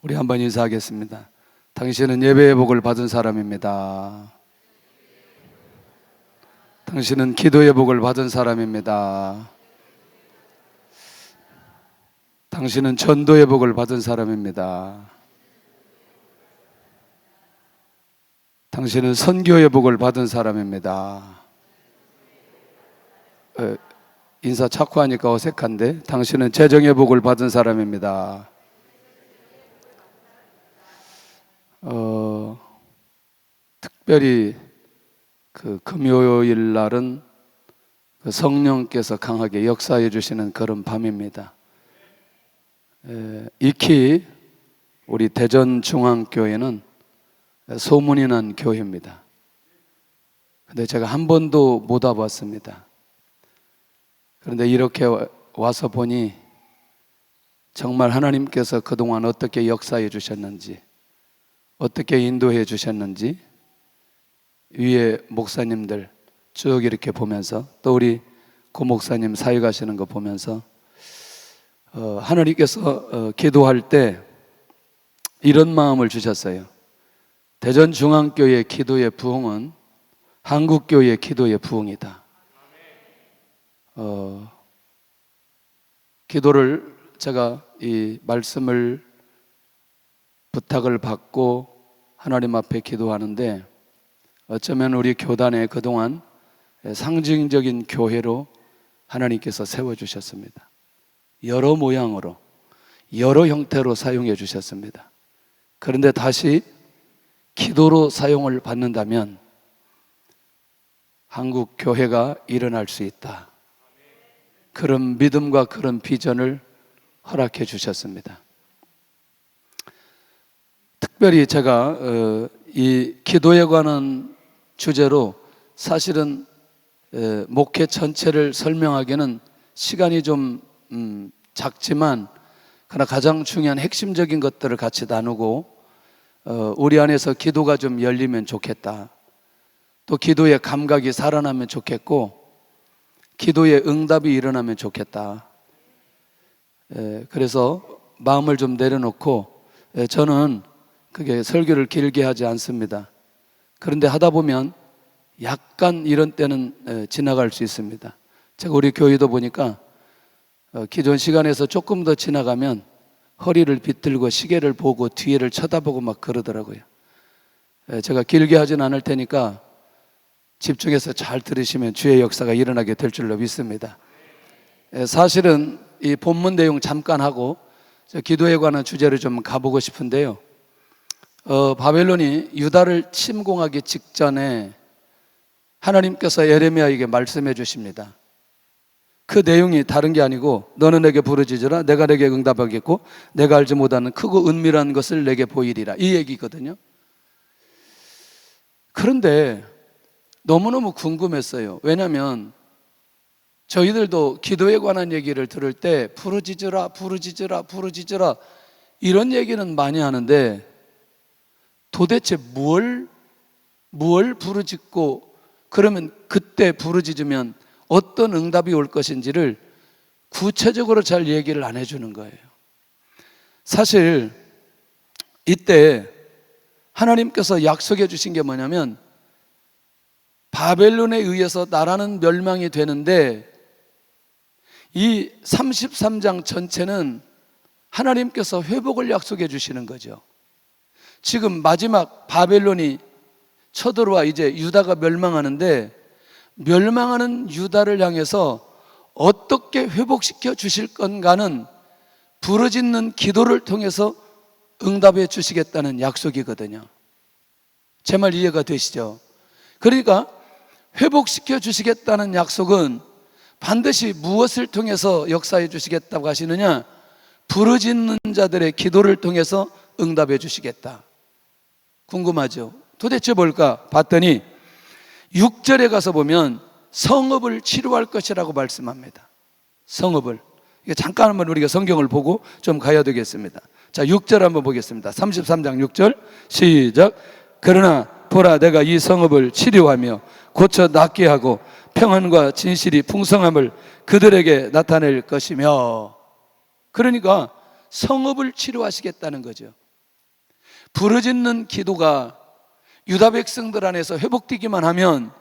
우리 한번 인사하겠습니다. 당신은 예배의 복을 받은 사람입니다. 당신은 기도의 복을 받은 사람입니다. 당신은 전도의 복을 받은 사람입니다. 당신은 선교의 복을 받은 사람입니다. 인사 자꾸 하니까 어색한데, 당신은 재정의 복을 받은 사람입니다. 특별히 그 금요일 날은 그 성령께서 강하게 역사해 주시는 그런 밤입니다. 익히 우리 대전중앙교회는 소문이 난 교회입니다. 근데 제가 한 번도 못 와봤습니다. 그런데 이렇게 와서 보니 정말 하나님께서 그동안 어떻게 역사해 주셨는지, 어떻게 인도해 주셨는지 위에 목사님들 쭉 이렇게 보면서, 또 우리 고 목사님 사회 가시는 거 보면서 하나님께서 기도할 때 이런 마음을 주셨어요. 대전중앙교회 기도의 부흥은 한국교회 기도의 부흥이다. 기도를 제가 이 말씀을 부탁을 받고 하나님 앞에 기도하는데, 어쩌면 우리 교단에 그동안 상징적인 교회로 하나님께서 세워주셨습니다. 여러 모양으로, 여러 형태로 사용해 주셨습니다. 그런데 다시 기도로 사용을 받는다면 한국 교회가 일어날 수 있다. 그런 믿음과 그런 비전을 허락해 주셨습니다. 특별히 제가 이 기도에 관한 주제로 사실은 목회 전체를 설명하기는 시간이 좀 작지만, 그러나 가장 중요한 핵심적인 것들을 같이 나누고 우리 안에서 기도가 좀 열리면 좋겠다. 또 기도의 감각이 살아나면 좋겠고, 기도의 응답이 일어나면 좋겠다. 그래서 마음을 좀 내려놓고, 저는 그게 설교를 길게 하지 않습니다. 그런데 하다 보면 약간 이런 때는 지나갈 수 있습니다. 제가 우리 교회도 보니까 기존 시간에서 조금 더 지나가면 허리를 비틀고 시계를 보고 뒤를 쳐다보고 막 그러더라고요. 제가 길게 하진 않을 테니까 집중해서 잘 들으시면 주의 역사가 일어나게 될 줄로 믿습니다. 사실은 이 본문 내용 잠깐 하고 기도에 관한 주제를 좀 가보고 싶은데요. 바벨론이 유다를 침공하기 직전에 하나님께서 예레미야에게 말씀해 주십니다. 그 내용이 다른 게 아니고, 너는 내게 부르짖으라, 내가 내게 응답하겠고, 내가 알지 못하는 크고 은밀한 것을 내게 보이리라, 이 얘기거든요. 그런데 너무너무 궁금했어요. 왜냐하면 저희들도 기도에 관한 얘기를 들을 때 부르짖으라, 부르짖으라, 부르짖으라 이런 얘기는 많이 하는데, 도대체 뭘 부르짖고, 그러면 그때 부르짖으면 어떤 응답이 올 것인지를 구체적으로 잘 얘기를 안 해주는 거예요. 사실 이때 하나님께서 약속해 주신 게 뭐냐면, 바벨론에 의해서 나라는 멸망이 되는데 이 33장 전체는 하나님께서 회복을 약속해 주시는 거죠. 지금 마지막 바벨론이 쳐들어와 이제 유다가 멸망하는데, 멸망하는 유다를 향해서 어떻게 회복시켜 주실 건가는 부르짖는 기도를 통해서 응답해 주시겠다는 약속이거든요. 제 말 이해가 되시죠? 그러니까 회복시켜 주시겠다는 약속은 반드시 무엇을 통해서 역사해 주시겠다고 하시느냐? 부르짖는 자들의 기도를 통해서 응답해 주시겠다. 궁금하죠? 도대체 뭘까? 봤더니 6절에 가서 보면 성읍을 치료할 것이라고 말씀합니다. 성읍을. 잠깐 한번 우리가 성경을 보고 좀 가야 되겠습니다. 자, 6절 한번 보겠습니다. 33장 6절 시작. 그러나 보라, 내가 이 성읍을 치료하며 고쳐 낫게 하고 평안과 진실이 풍성함을 그들에게 나타낼 것이며. 그러니까 성읍을 치료하시겠다는 거죠. 부르짖는 기도가 유다 백성들 안에서 회복되기만 하면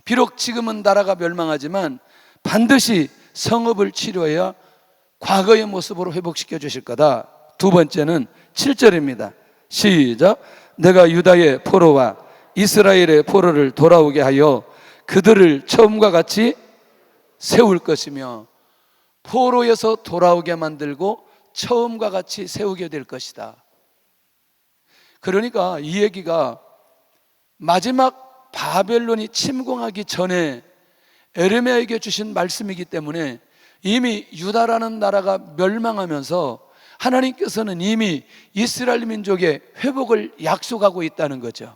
비록 지금은 나라가 멸망하지만 반드시 성읍을 치료해야 과거의 모습으로 회복시켜 주실 거다. 두 번째는 7절입니다. 시작. 내가 유다의 포로와 이스라엘의 포로를 돌아오게 하여 그들을 처음과 같이 세울 것이며, 포로에서 돌아오게 만들고 처음과 같이 세우게 될 것이다. 그러니까 이 얘기가 마지막 바벨론이 침공하기 전에 에레미야에게 주신 말씀이기 때문에 이미 유다라는 나라가 멸망하면서 하나님께서는 이미 이스라엘 민족의 회복을 약속하고 있다는 거죠.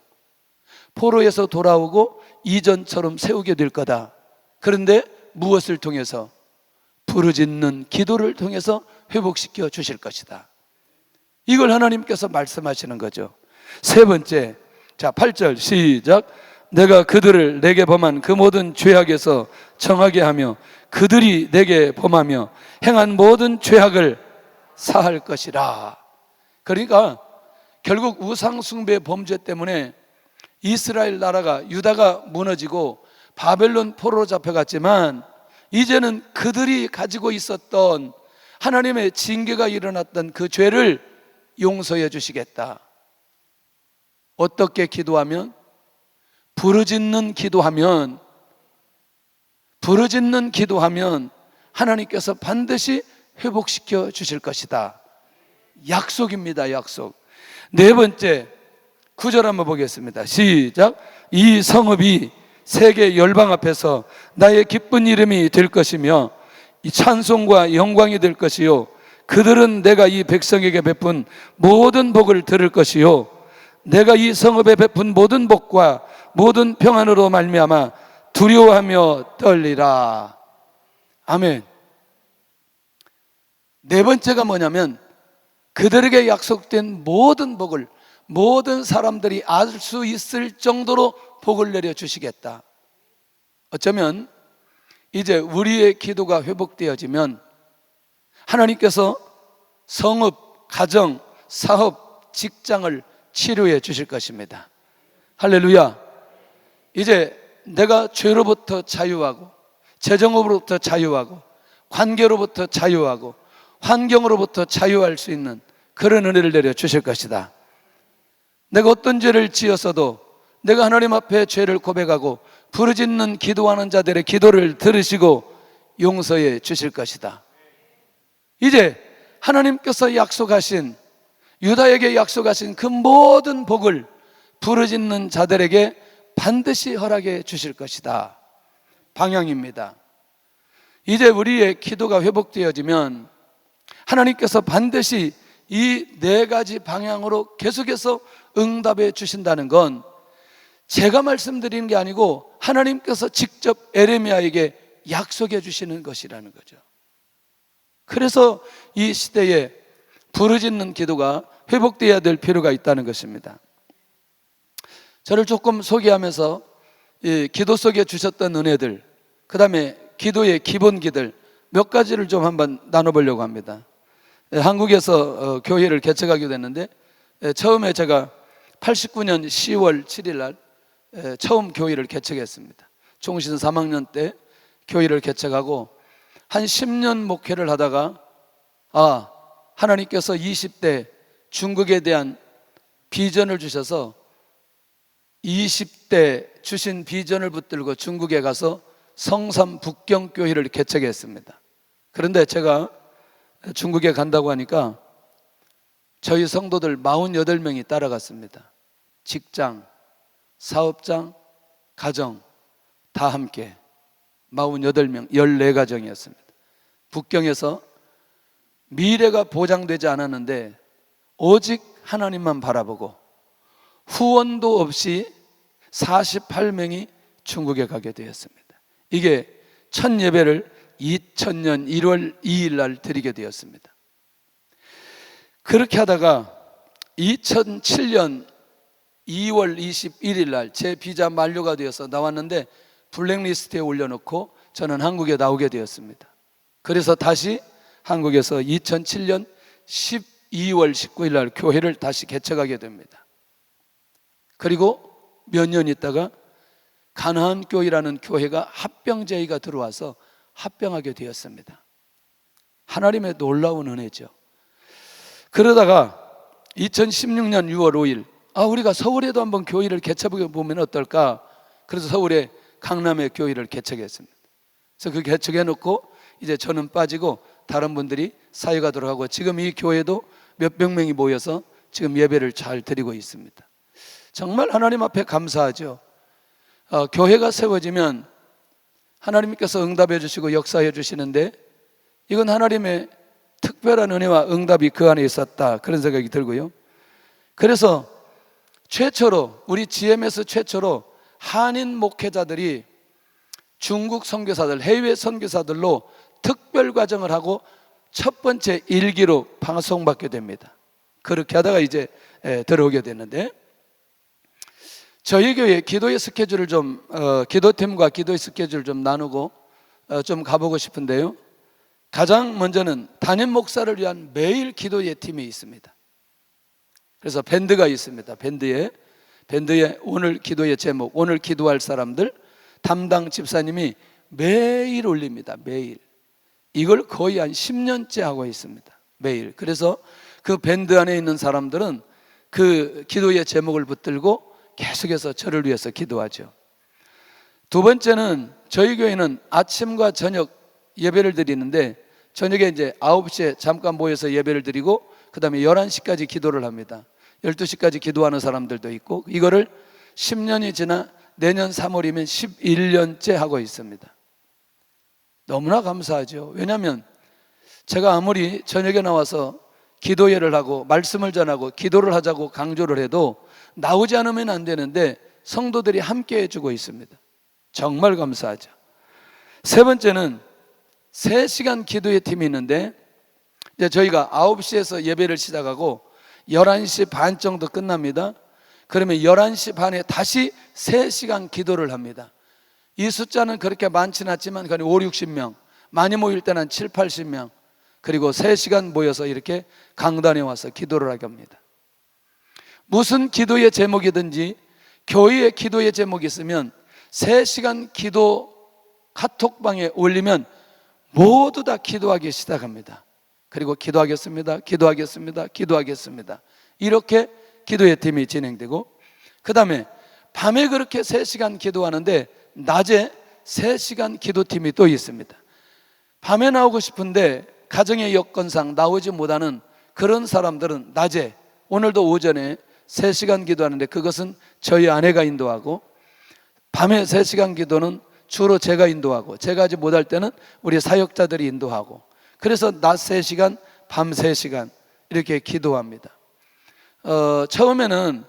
포로에서 돌아오고 이전처럼 세우게 될 거다. 그런데 무엇을 통해서? 부르짖는 기도를 통해서 회복시켜 주실 것이다. 이걸 하나님께서 말씀하시는 거죠. 세 번째, 자 8절 시작. 내가 그들을 내게 범한 그 모든 죄악에서 정하게 하며 그들이 내게 범하며 행한 모든 죄악을 사할 것이라. 그러니까 결국 우상 숭배 범죄 때문에 이스라엘 나라가, 유다가 무너지고 바벨론 포로로 잡혀갔지만 이제는 그들이 가지고 있었던 하나님의 징계가 일어났던 그 죄를 용서해 주시겠다. 어떻게 기도하면? 부르짖는 기도하면 하나님께서 반드시 회복시켜 주실 것이다. 약속입니다. 약속. 네 번째, 9절 한번 보겠습니다. 시작. 이 성읍이 세계 열방 앞에서 나의 기쁜 이름이 될 것이며 이 찬송과 영광이 될 것이요 그들은 내가 이 백성에게 베푼 모든 복을 들을 것이요 내가 이 성읍에 베푼 모든 복과 모든 평안으로 말미암아 두려워하며 떨리라. 아멘. 네 번째가 뭐냐면 그들에게 약속된 모든 복을 모든 사람들이 알 수 있을 정도로 복을 내려 주시겠다. 어쩌면 이제 우리의 기도가 회복되어지면 하나님께서 성읍, 가정, 사업, 직장을 치료해 주실 것입니다. 할렐루야. 이제 내가 죄로부터 자유하고 재정으로부터 자유하고 관계로부터 자유하고 환경으로부터 자유할 수 있는 그런 은혜를 내려 주실 것이다. 내가 어떤 죄를 지었어도 내가 하나님 앞에 죄를 고백하고 부르짖는 기도하는 자들의 기도를 들으시고 용서해 주실 것이다. 이제 하나님께서 약속하신, 유다에게 약속하신 그 모든 복을 부르짖는 자들에게 반드시 허락해 주실 것이다. 방향입니다. 이제 우리의 기도가 회복되어지면 하나님께서 반드시 이 네 가지 방향으로 계속해서 응답해 주신다는 건 제가 말씀드리는 게 아니고 하나님께서 직접 에레미야에게 약속해 주시는 것이라는 거죠. 그래서 이 시대에 부르짖는 기도가 회복되어야 될 필요가 있다는 것입니다. 저를 조금 소개하면서 기도 속에 주셨던 은혜들, 그 다음에 기도의 기본기들 몇 가지를 좀 한번 나눠보려고 합니다. 한국에서 교회를 개척하게 됐는데 처음에 제가 89년 10월 7일 날 처음 교회를 개척했습니다. 종신 3학년 때 교회를 개척하고 한 10년 목회를 하다가 하나님께서 20대 중국에 대한 비전을 주셔서 20대 주신 비전을 붙들고 중국에 가서 성삼 북경교회를 개척했습니다. 그런데 제가 중국에 간다고 하니까 저희 성도들 48명이 따라갔습니다. 직장, 사업장, 가정 다 함께 48명, 14가정이었습니다. 북경에서 미래가 보장되지 않았는데 오직 하나님만 바라보고 후원도 없이 48명이 중국에 가게 되었습니다. 이게 첫 예배를 2000년 1월 2일 날 드리게 되었습니다. 그렇게 하다가 2007년 2월 21일 날 제 비자 만료가 되어서 나왔는데 블랙리스트에 올려놓고 저는 한국에 나오게 되었습니다. 그래서 다시 한국에서 2007년 12월 19일 날 교회를 다시 개척하게 됩니다. 그리고 몇 년 있다가 가나안 교회라는 교회가 합병제의가 들어와서 합병하게 되었습니다. 하나님의 놀라운 은혜죠. 그러다가 2016년 6월 5일 우리가 서울에도 한번 교회를 개척해 보면 어떨까? 그래서 서울에 강남에 교회를 개척했습니다. 그래서 그 개척해 놓고 이제 저는 빠지고 다른 분들이 사회가 들어가고 지금 이 교회도 몇백 명이 모여서 지금 예배를 잘 드리고 있습니다. 정말 하나님 앞에 감사하죠. 교회가 세워지면 하나님께서 응답해 주시고 역사해 주시는데 이건 하나님의 특별한 은혜와 응답이 그 안에 있었다, 그런 생각이 들고요. 그래서 최초로 우리 GMS 최초로 한인 목회자들이 중국 선교사들, 해외 선교사들로 특별 과정을 하고 첫 번째 일기로 방송받게 됩니다. 그렇게 하다가 이제 들어오게 됐는데, 저희 교회 기도의 스케줄을 좀 기도팀과 기도의 스케줄을 좀 나누고 좀 가보고 싶은데요. 가장 먼저는 담임 목사를 위한 매일 기도의 팀이 있습니다. 그래서 밴드가 있습니다. 밴드에 오늘 기도의 제목, 오늘 기도할 사람들 담당 집사님이 매일 올립니다. 매일. 이걸 거의 한 10년째 하고 있습니다. 매일. 그래서 그 밴드 안에 있는 사람들은 그 기도의 제목을 붙들고 계속해서 저를 위해서 기도하죠. 두 번째는 저희 교회는 아침과 저녁 예배를 드리는데 저녁에 이제 9시에 잠깐 모여서 예배를 드리고 그 다음에 11시까지 기도를 합니다. 12시까지 기도하는 사람들도 있고, 이거를 10년이 지나 내년 3월이면 11년째 하고 있습니다. 너무나 감사하죠. 왜냐하면 제가 아무리 저녁에 나와서 기도회를 하고 말씀을 전하고 기도를 하자고 강조를 해도 나오지 않으면 안 되는데 성도들이 함께 해주고 있습니다. 정말 감사하죠. 세 번째는 3시간 기도회 팀이 있는데 이제 저희가 9시에서 예배를 시작하고 11시 반 정도 끝납니다. 그러면 11시 반에 다시 3시간 기도를 합니다. 이 숫자는 그렇게 많지는 않지만 거의 5, 60명, 많이 모일 때는 7, 80명, 그리고 3시간 모여서 이렇게 강단에 와서 기도를 하게 합니다. 무슨 기도의 제목이든지 교회의 기도의 제목이 있으면 3시간 기도 카톡방에 올리면 모두 다 기도하기 시작합니다. 그리고 기도하겠습니다, 기도하겠습니다, 기도하겠습니다. 이렇게 기도의 팀이 진행되고, 그 다음에 밤에 그렇게 3시간 기도하는데 낮에 3시간 기도팀이 또 있습니다. 밤에 나오고 싶은데 가정의 여건상 나오지 못하는 그런 사람들은 낮에, 오늘도 오전에 3시간 기도하는데 그것은 저희 아내가 인도하고, 밤에 3시간 기도는 주로 제가 인도하고, 제가 하지 못할 때는 우리 사역자들이 인도하고, 그래서 낮 3시간, 밤 3시간 이렇게 기도합니다. 처음에는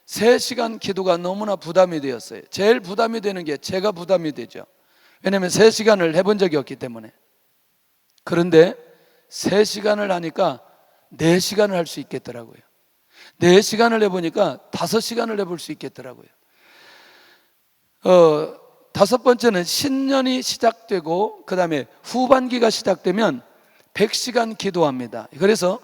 3시간 기도가 너무나 부담이 되었어요. 제일 부담이 되는 게 제가 부담이 되죠. 왜냐하면 3시간을 해본 적이 없기 때문에. 그런데 3시간을 하니까 4시간을 할 수 있겠더라고요. 4시간을 해보니까 5시간을 해볼 수 있겠더라고요. 다섯 번째는 신년이 시작되고 그 다음에 후반기가 시작되면 100시간 기도합니다. 그래서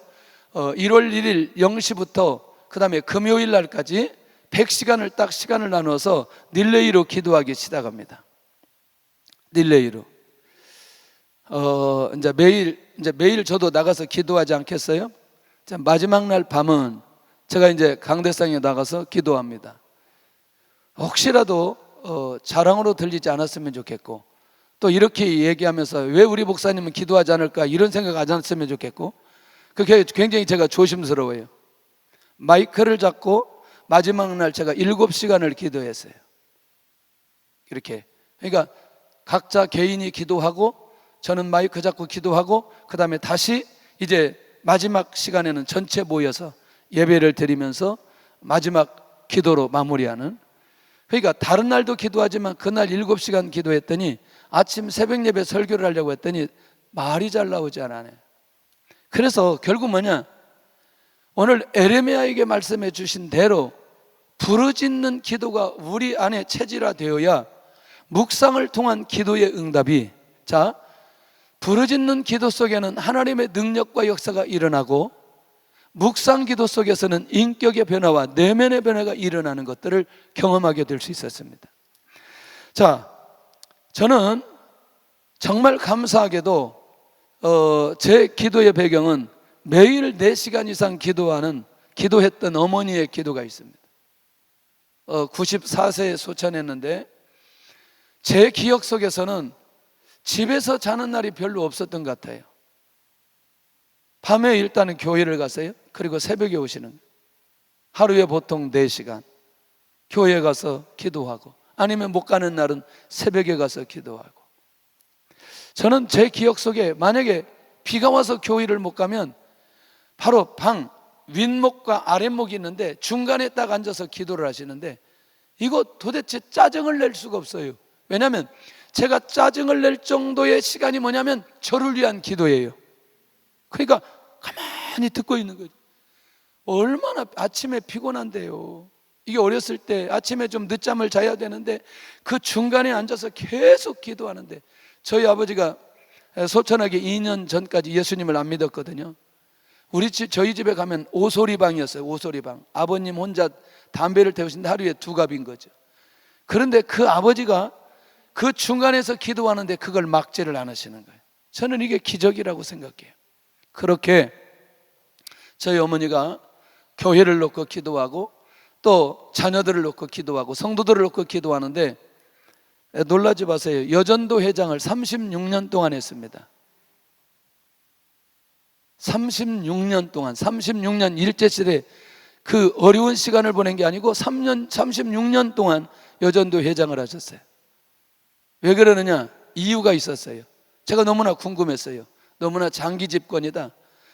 1월 1일 0시부터 그 다음에 금요일 날까지 100시간을 딱 시간을 나눠서 릴레이로 기도하기 시작합니다. 릴레이로. 이제 매일 저도 나가서 기도하지 않겠어요? 마지막 날 밤은 제가 이제 강대상에 나가서 기도합니다. 혹시라도 자랑으로 들리지 않았으면 좋겠고, 또 이렇게 얘기하면서 왜 우리 목사님은 기도하지 않을까 이런 생각 안 했으면 좋겠고, 그게 굉장히 제가 조심스러워요. 마이크를 잡고 마지막 날 제가 7시간을 기도했어요. 이렇게. 그러니까 각자 개인이 기도하고 저는 마이크 잡고 기도하고 그 다음에 다시 이제 마지막 시간에는 전체 모여서 예배를 드리면서 마지막 기도로 마무리하는. 그러니까 다른 날도 기도하지만 그날 7시간 기도했더니 아침 새벽 예배 설교를 하려고 했더니 말이 잘 나오지 않아요. 그래서 결국 뭐냐, 오늘 에레미야에게 말씀해 주신 대로 부르짖는 기도가 우리 안에 체질화되어야 묵상을 통한 기도의 응답이, 부르짖는 기도 속에는 하나님의 능력과 역사가 일어나고 묵상 기도 속에서는 인격의 변화와 내면의 변화가 일어나는 것들을 경험하게 될 수 있었습니다. 자, 저는 정말 감사하게도 제 기도의 배경은 매일 4시간 이상 기도했던 어머니의 기도가 있습니다. 94세에 소천했는데 제 기억 속에서는 집에서 자는 날이 별로 없었던 것 같아요. 밤에 일단은 교회를 갔어요. 그리고 새벽에 오시는 거예요. 하루에 보통 4시간 교회에 가서 기도하고, 아니면 못 가는 날은 새벽에 가서 기도하고. 저는 제 기억 속에 만약에 비가 와서 교회를 못 가면 바로 방 윗목과 아랫목이 있는데 중간에 딱 앉아서 기도를 하시는데, 이거 도대체 짜증을 낼 수가 없어요. 왜냐하면 제가 짜증을 낼 정도의 시간이 뭐냐면 저를 위한 기도예요. 그러니까 가만히 듣고 있는 거죠. 얼마나 아침에 피곤한데요. 이게 어렸을 때 아침에 좀 늦잠을 자야 되는데 그 중간에 앉아서 계속 기도하는데, 저희 아버지가 소천하기 2년 전까지 예수님을 안 믿었거든요. 저희 집에 가면 오소리방이었어요. 오소리방. 아버님 혼자 담배를 태우시는데 하루에 2갑인 거죠. 그런데 그 아버지가 그 중간에서 기도하는데 그걸 막지를 안 하시는 거예요. 저는 이게 기적이라고 생각해요. 그렇게 저희 어머니가 교회를 놓고 기도하고 또 자녀들을 놓고 기도하고 성도들을 놓고 기도하는데, 놀라지 마세요. 여전도 회장을 36년 동안 했습니다. 36년 동안, 36년 일제시대 그 어려운 시간을 보낸 게 아니고 36년 동안 여전도 회장을 하셨어요. 왜 그러느냐? 이유가 있었어요. 제가 너무나 궁금했어요. 너무나 장기 집권이다.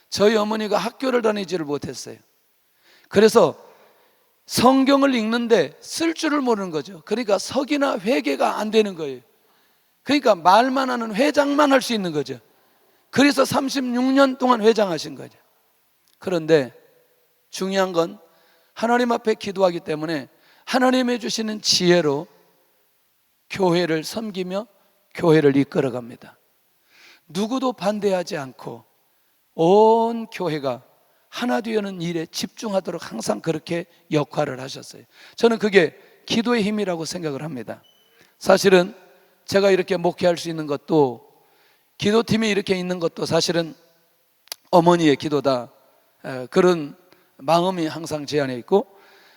저희 어머니가 학교를 다니지를 못했어요. 그래서 성경을 읽는데 쓸 줄을 모르는 거죠. 그러니까 석이나 회개가 안 되는 거예요. 그러니까 말만 하는 회장만 할 수 있는 거죠. 그래서 36년 동안 회장하신 거죠. 그런데 중요한 건 하나님 앞에 기도하기 때문에 하나님이 주시는 지혜로 교회를 섬기며 교회를 이끌어갑니다. 누구도 반대하지 않고 온 교회가 하나 되는 일에 집중하도록 항상 그렇게 역할을 하셨어요. 저는 그게 기도의 힘이라고 생각을 합니다. 사실은 제가 이렇게 목회할 수 있는 것도, 기도팀이 이렇게 있는 것도 사실은 어머니의 기도다, 그런 마음이 항상 제 안에 있고,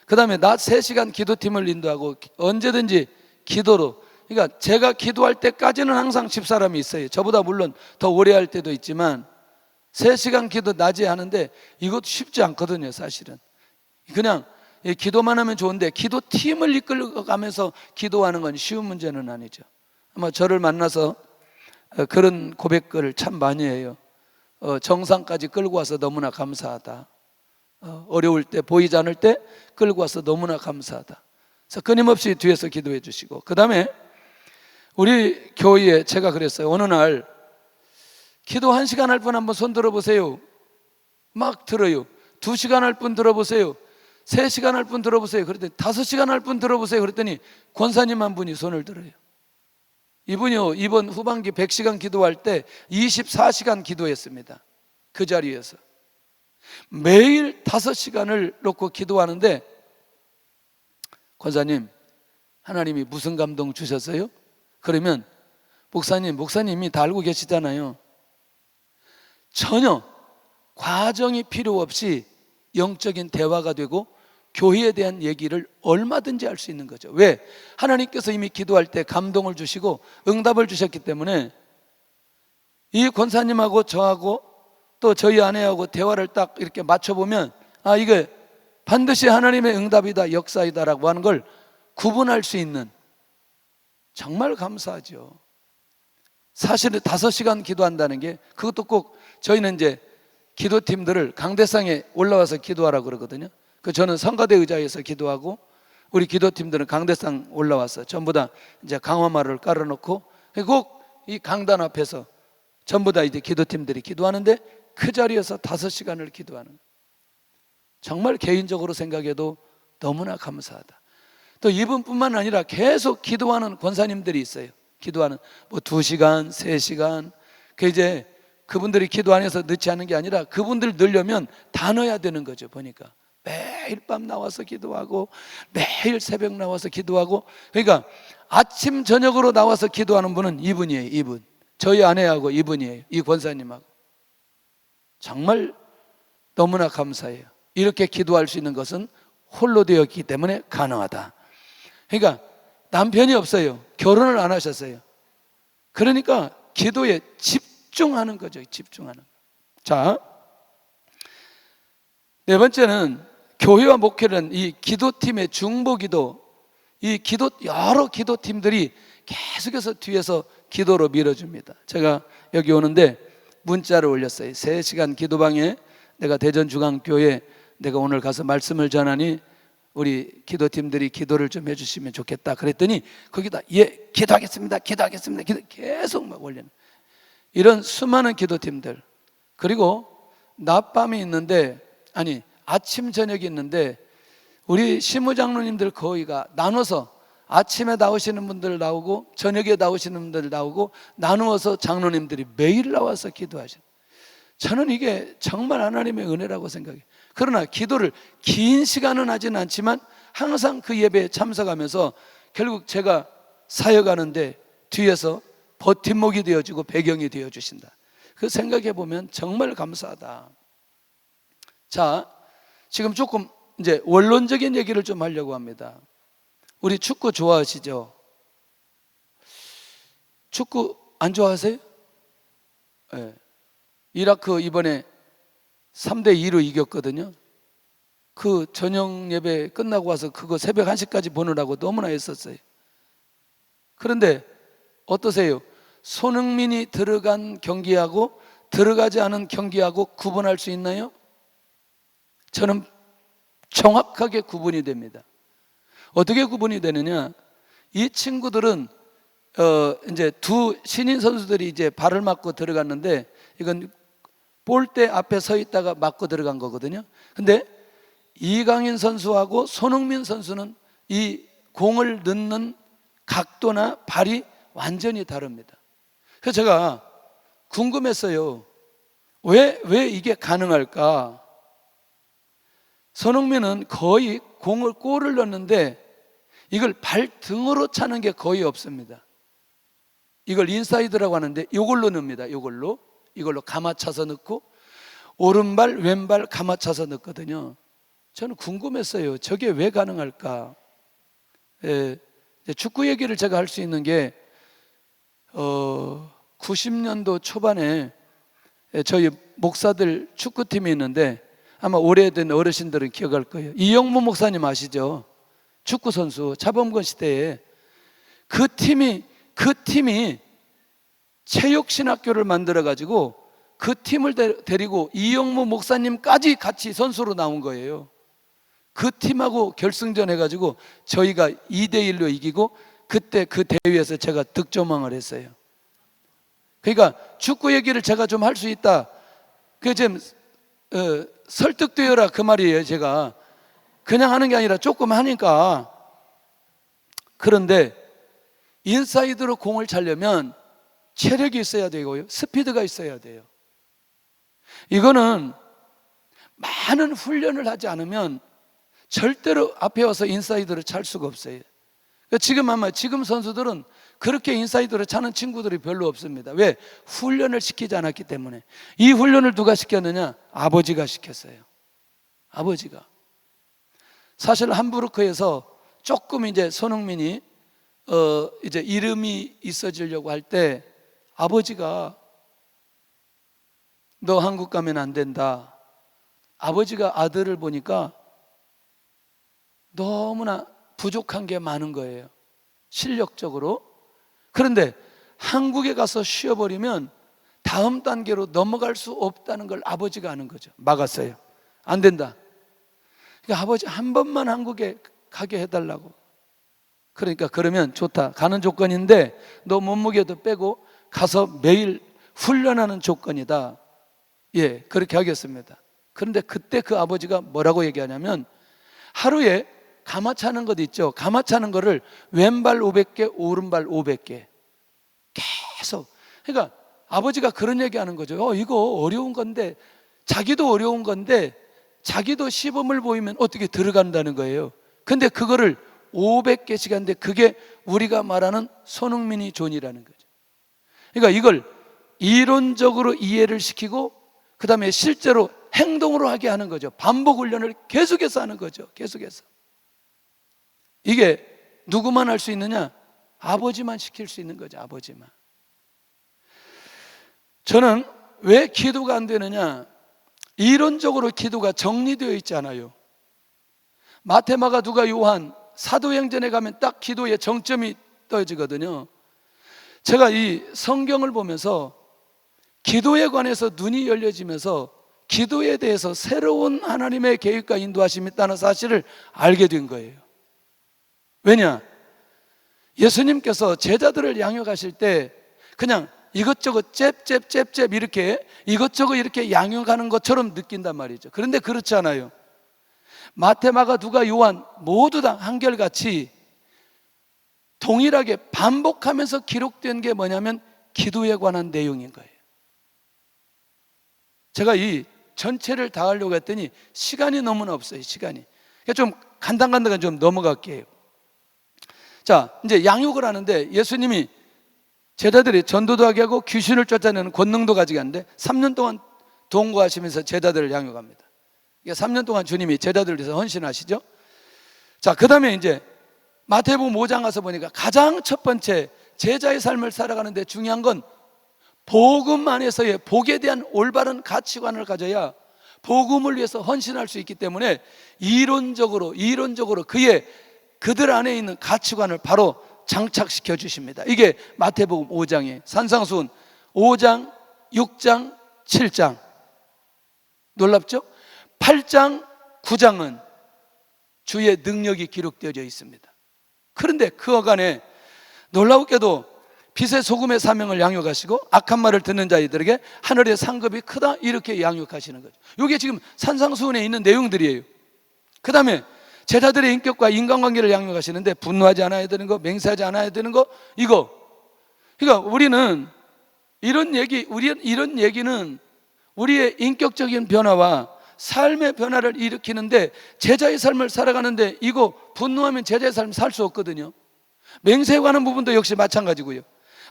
그 다음에 낮 3시간 기도팀을 인도하고 언제든지 기도로, 그러니까 제가 기도할 때까지는 항상 집사람이 있어요. 저보다 물론 더 오래 할 때도 있지만 3시간 기도 낮에 하는데 이것도 쉽지 않거든요. 사실은 그냥 기도만 하면 좋은데 기도팀을 이끌어가면서 기도하는 건 쉬운 문제는 아니죠. 아마 저를 만나서 그런 고백글을 참 많이 해요. 정상까지 끌고 와서 너무나 감사하다. 어려울 때, 보이지 않을 때 끌고 와서 너무나 감사하다. 그래서 끊임없이 뒤에서 기도해 주시고, 그 다음에 우리 교회에 제가 그랬어요. 어느 날 기도 1시간 할 분 한번 손 들어보세요. 막 들어요. 2시간 할 분 들어보세요. 3시간 할 분 들어보세요. 그랬더니 5시간 할 분 들어보세요. 그랬더니 권사님 한 분이 손을 들어요. 이분이요, 이번 후반기 100시간 기도할 때 24시간 기도했습니다. 그 자리에서 매일 5시간을 놓고 기도하는데, 권사님 하나님이 무슨 감동 주셨어요? 그러면 목사님이 다 알고 계시잖아요. 전혀 과정이 필요 없이 영적인 대화가 되고 교회에 대한 얘기를 얼마든지 할 수 있는 거죠. 왜? 하나님께서 이미 기도할 때 감동을 주시고 응답을 주셨기 때문에 이 권사님하고 저하고 또 저희 아내하고 대화를 딱 이렇게 맞춰보면, 아, 이게 반드시 하나님의 응답이다, 역사이다라고 하는 걸 구분할 수 있는, 정말 감사하죠. 사실은 5시간 기도한다는 게, 그것도 꼭 저희는 이제 기도팀들을 강대상에 올라와서 기도하라고 그러거든요. 저는 성가대 의자에서 기도하고 우리 기도팀들은 강대상 올라와서 전부 다 이제 강화마를 깔아놓고 꼭 이 강단 앞에서 전부 다 이제 기도팀들이 기도하는데, 그 자리에서 5시간을 기도하는 거예요. 정말 개인적으로 생각해도 너무나 감사하다. 또 이분뿐만 아니라 계속 기도하는 권사님들이 있어요. 기도하는 2시간, 3시간. 그분들이 기도 안 해서 넣지 않은 게 아니라 그분들 넣으려면 다 넣어야 되는 거죠. 보니까 매일 밤 나와서 기도하고 매일 새벽 나와서 기도하고, 그러니까 아침 저녁으로 나와서 기도하는 분은 이분이에요. 이분, 저희 아내하고 이분이에요. 이 권사님하고. 정말 너무나 감사해요. 이렇게 기도할 수 있는 것은 홀로 되었기 때문에 가능하다. 그러니까 남편이 없어요. 결혼을 안 하셨어요. 그러니까 기도에 집중하는 거죠. 집중하는 거. 자, 네 번째는 교회와 목회는 이 기도팀의 중보기도, 이 기도, 여러 기도팀들이 계속해서 뒤에서 기도로 밀어줍니다. 제가 여기 오는데 문자를 올렸어요. 3시간 기도방에 내가 대전중앙교회 내가 오늘 가서 말씀을 전하니 우리 기도팀들이 기도를 좀 해주시면 좋겠다 그랬더니 거기다 예 기도하겠습니다 기도하겠습니다 계속 막 올리는 이런 수많은 기도팀들. 그리고 낮밤이 있는데, 아니 아침 저녁이 있는데 우리 시무장로님들 거의가 나눠서 아침에 나오시는 분들 나오고 저녁에 나오시는 분들 나오고 나누어서 장로님들이 매일 나와서 기도하셔요. 저는 이게 정말 하나님의 은혜라고 생각해요. 그러나 기도를 긴 시간은 하지는 않지만 항상 그 예배에 참석하면서 결국 제가 사역하는데 뒤에서 버팀목이 되어주고 배경이 되어주신다. 그 생각해 보면 정말 감사하다. 자, 지금 조금 이제 원론적인 얘기를 좀 하려고 합니다. 우리 축구 좋아하시죠? 축구 안 좋아하세요? 네. 이라크 이번에 3대2로 이겼거든요. 그 저녁 예배 끝나고 와서 그거 새벽 1시까지 보느라고 너무나 애썼어요. 그런데 어떠세요? 손흥민이 들어간 경기하고 들어가지 않은 경기하고 구분할 수 있나요? 저는 정확하게 구분이 됩니다. 어떻게 구분이 되느냐? 이 친구들은 이제 두 신인 선수들이 이제 발을 맞고 들어갔는데 이건 볼대 앞에 서 있다가 맞고 들어간 거거든요. 근데 이강인 선수하고 손흥민 선수는 이 공을 넣는 각도나 발이 완전히 다릅니다. 그래서 제가 궁금했어요. 왜 이게 가능할까? 손흥민은 거의 공을 골을 넣는데 이걸 발등으로 차는 게 거의 없습니다. 이걸 인사이드라고 하는데 이걸로 넣습니다. 이걸로 감아차서 넣고 오른발 왼발 감아차서 넣거든요. 저는 궁금했어요. 저게 왜 가능할까? 축구 얘기를 제가 할 수 있는 게 90년도 초반에 저희 목사들 축구팀이 있는데 아마 오래된 어르신들은 기억할 거예요. 이영무 목사님 아시죠? 축구 선수 차범근 시대에 그 팀이 체육신학교를 만들어가지고 그 팀을 데리고 이영무 목사님까지 같이 선수로 나온 거예요. 그 팀하고 결승전 해가지고 저희가 2대1로 이기고 그때 그 대회에서 제가 득점왕을 했어요. 그러니까 축구 얘기를 제가 좀 할 수 있다. 그게 지금 설득되어라 그 말이에요. 제가 그냥 하는 게 아니라 조금 하니까. 그런데 인사이드로 공을 차려면 체력이 있어야 되고요, 스피드가 있어야 돼요. 이거는 많은 훈련을 하지 않으면 절대로 앞에 와서 인사이드로 찰 수가 없어요. 지금 선수들은 그렇게 인사이드로 차는 친구들이 별로 없습니다. 왜? 훈련을 시키지 않았기 때문에. 이 훈련을 누가 시켰느냐? 아버지가 시켰어요. 아버지가. 사실 함부르크에서 조금 이제 손흥민이 이제 이름이 있어지려고 할 때 아버지가 너 한국 가면 안 된다. 아버지가 아들을 보니까 너무나 부족한 게 많은 거예요, 실력적으로. 그런데 한국에 가서 쉬어버리면 다음 단계로 넘어갈 수 없다는 걸 아버지가 아는 거죠. 막았어요. 안 된다. 그러니까 아버지 한 번만 한국에 가게 해달라고. 그러니까 그러면 좋다. 가는 조건인데 너 몸무게도 빼고 가서 매일 훈련하는 조건이다. 예, 그렇게 하겠습니다. 그런데 그때 그 아버지가 뭐라고 얘기하냐면 하루에 감아차는 것 있죠. 감아차는 거를 왼발 500개, 오른발 500개 계속. 그러니까 아버지가 그런 얘기하는 거죠. 이거 어려운 건데, 자기도 어려운 건데 자기도 시범을 보이면 어떻게 들어간다는 거예요. 근데 그거를 500개씩 하는데 그게 우리가 말하는 손흥민이 존이라는 거죠. 그러니까 이걸 이론적으로 이해를 시키고 그 다음에 실제로 행동으로 하게 하는 거죠. 반복 훈련을 계속해서 하는 거죠. 계속해서. 이게 누구만 할 수 있느냐? 아버지만 시킬 수 있는 거죠. 아버지만. 저는 왜 기도가 안 되느냐? 이론적으로 기도가 정리되어 있지 않아요. 마태, 마가, 누가, 요한 사도행전에 가면 딱 기도의 정점이 떠지거든요. 제가 이 성경을 보면서 기도에 관해서 눈이 열려지면서 기도에 대해서 새로운 하나님의 계획과 인도하심이 있다는 사실을 알게 된 거예요. 왜냐? 예수님께서 제자들을 양육하실 때 그냥 이것저것 잽 이렇게 이것저것 이렇게 양육하는 것처럼 느낀단 말이죠. 그런데 그렇지 않아요. 마태, 마가, 누가, 요한 모두 다 한결같이 동일하게 반복하면서 기록된 게 뭐냐면 기도에 관한 내용인 거예요. 제가 이 전체를 다 하려고 했더니 시간이 너무나 없어요. 시간이. 그러니까 좀 간단간 좀 넘어갈게요. 자, 이제 양육을 하는데 예수님이 제자들이 전도도 하게 하고 귀신을 쫓아내는 권능도 가지게 하는데 3년 동안 동거하시면서 제자들을 양육합니다. 3년 동안 주님이 제자들을 위해서 헌신하시죠. 자, 그 다음에 이제 마태복음 5장 가서 보니까 가장 첫 번째 제자의 삶을 살아가는데 중요한 건 복음 안에서의 복에 대한 올바른 가치관을 가져야 복음을 위해서 헌신할 수 있기 때문에 이론적으로 그들 안에 있는 가치관을 바로 장착시켜 주십니다. 이게 마태복음 5장이에요. 산상수훈 5장, 6장, 7장. 놀랍죠? 8장, 9장은 주의 능력이 기록되어져 있습니다. 그런데 그 어간에 놀라우게도 빛의 소금의 사명을 양육하시고 악한 말을 듣는 자들에게 하늘의 상급이 크다 이렇게 양육하시는 거죠. 이게 지금 산상수훈에 있는 내용들이에요. 그 다음에 제자들의 인격과 인간관계를 양육하시는데 분노하지 않아야 되는 거, 맹세하지 않아야 되는 거, 이거. 그러니까 우리는 이런 얘기는 우리의 인격적인 변화와 삶의 변화를 일으키는데 제자의 삶을 살아가는데 이거 분노하면 제자의 삶 살 수 없거든요. 맹세에 관한 부분도 역시 마찬가지고요.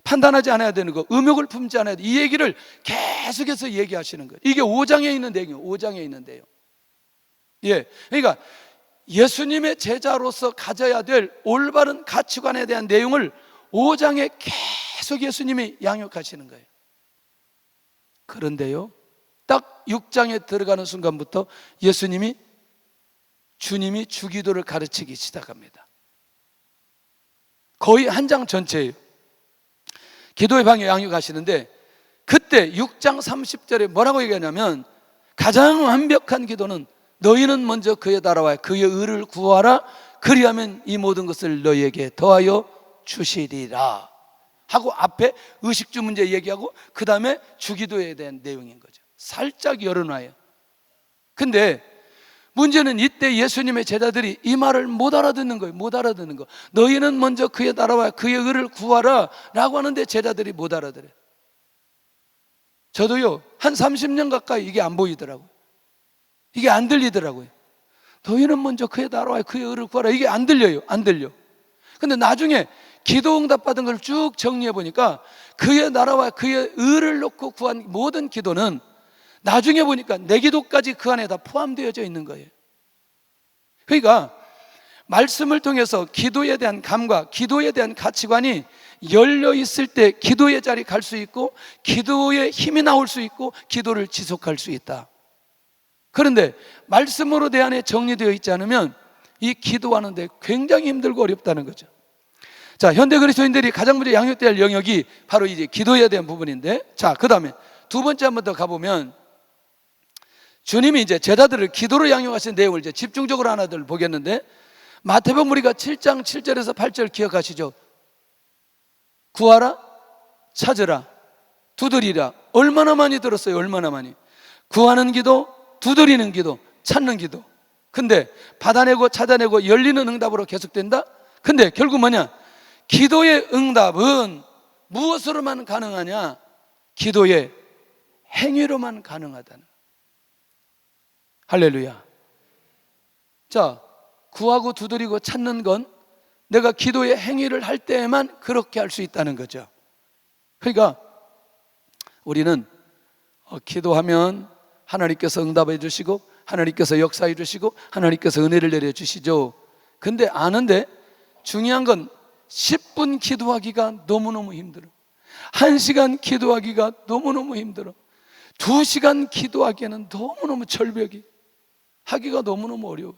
판단하지 않아야 되는 거, 음욕을 품지 않아야 돼. 이 얘기를 계속해서 얘기하시는 거예요. 이게 5장에 있는 내용이에요. 5장에 있는데요. 예, 그러니까 예수님의 제자로서 가져야 될 올바른 가치관에 대한 내용을 5장에 계속 예수님이 양육하시는 거예요. 그런데요, 딱 6장에 들어가는 순간부터 주님이 주기도를 가르치기 시작합니다. 거의 한 장 전체예요. 기도의 방에 양육하시는데 그때 6장 30절에 뭐라고 얘기하냐면 가장 완벽한 기도는 너희는 먼저 그의 나라와 그의 의를 구하라. 그리하면 이 모든 것을 너희에게 더하여 주시리라 하고 앞에 의식주 문제 얘기하고 그 다음에 주기도에 대한 내용인 거죠. 살짝 열어놔요. 근데 문제는 이때 예수님의 제자들이 이 말을 못 알아듣는 거예요. 못 알아듣는 거. 너희는 먼저 그의 나라와 그의 의를 구하라 라고 하는데 제자들이 못 알아들어요. 저도요 한 30년 가까이 이게 안 보이더라고요. 이게 안 들리더라고요. 너희는 먼저 그의 나라와 그의 의를 구하라. 이게 안 들려요. 안 들려. 근데 나중에 기도 응답 받은 걸 쭉 정리해 보니까 그의 나라와 그의 의를 놓고 구한 모든 기도는 나중에 보니까 내 기도까지 그 안에 다 포함되어져 있는 거예요. 그러니까 말씀을 통해서 기도에 대한 감각, 기도에 대한 가치관이 열려 있을 때 기도의 자리 갈 수 있고 기도의 힘이 나올 수 있고 기도를 지속할 수 있다. 그런데 말씀으로 내 안에 정리되어 있지 않으면 이 기도하는데 굉장히 힘들고 어렵다는 거죠. 자, 현대 그리스도인들이 가장 먼저 양육돼야 할 영역이 바로 이제 기도에 대한 부분인데, 자, 그 다음에 두 번째 한 번 더 가보면 주님이 이제 제자들을 기도로 양육하신 내용을 이제 집중적으로 하나들 보겠는데, 마태복음 우리가 7장 7절에서 8절 기억하시죠? 구하라, 찾으라, 두드리라. 얼마나 많이 들었어요. 얼마나 많이. 구하는 기도, 두드리는 기도, 찾는 기도. 근데 받아내고 찾아내고 열리는 응답으로 계속된다? 근데 결국 뭐냐? 기도의 응답은 무엇으로만 가능하냐? 기도의 행위로만 가능하다는. 할렐루야. 자, 구하고 두드리고 찾는 건 내가 기도의 행위를 할 때에만 그렇게 할 수 있다는 거죠. 그러니까 우리는 기도하면 하나님께서 응답해 주시고 하나님께서 역사해 주시고 하나님께서 은혜를 내려 주시죠. 근데 아는데 중요한 건 10분 기도하기가 너무너무 힘들어. 1시간 기도하기가 너무너무 힘들어. 2시간 기도하기에는 너무너무 절벽이, 하기가 너무너무 어려워요.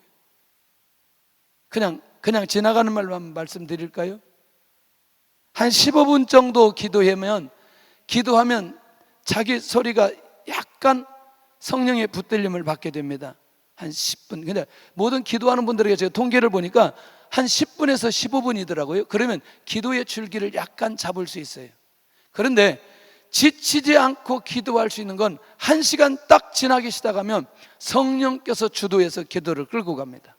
그냥 지나가는 말만 말씀드릴까요? 한 15분 정도 기도하면 자기 소리가 약간 성령의 붙들림을 받게 됩니다. 한 10분. 근데 모든 기도하는 분들에게 제가 통계를 보니까 한 10분에서 15분이더라고요. 그러면 기도의 줄기를 약간 잡을 수 있어요. 그런데 지치지 않고 기도할 수 있는 건 1시간 딱 지나기 시작하면 성령께서 주도해서 기도를 끌고 갑니다.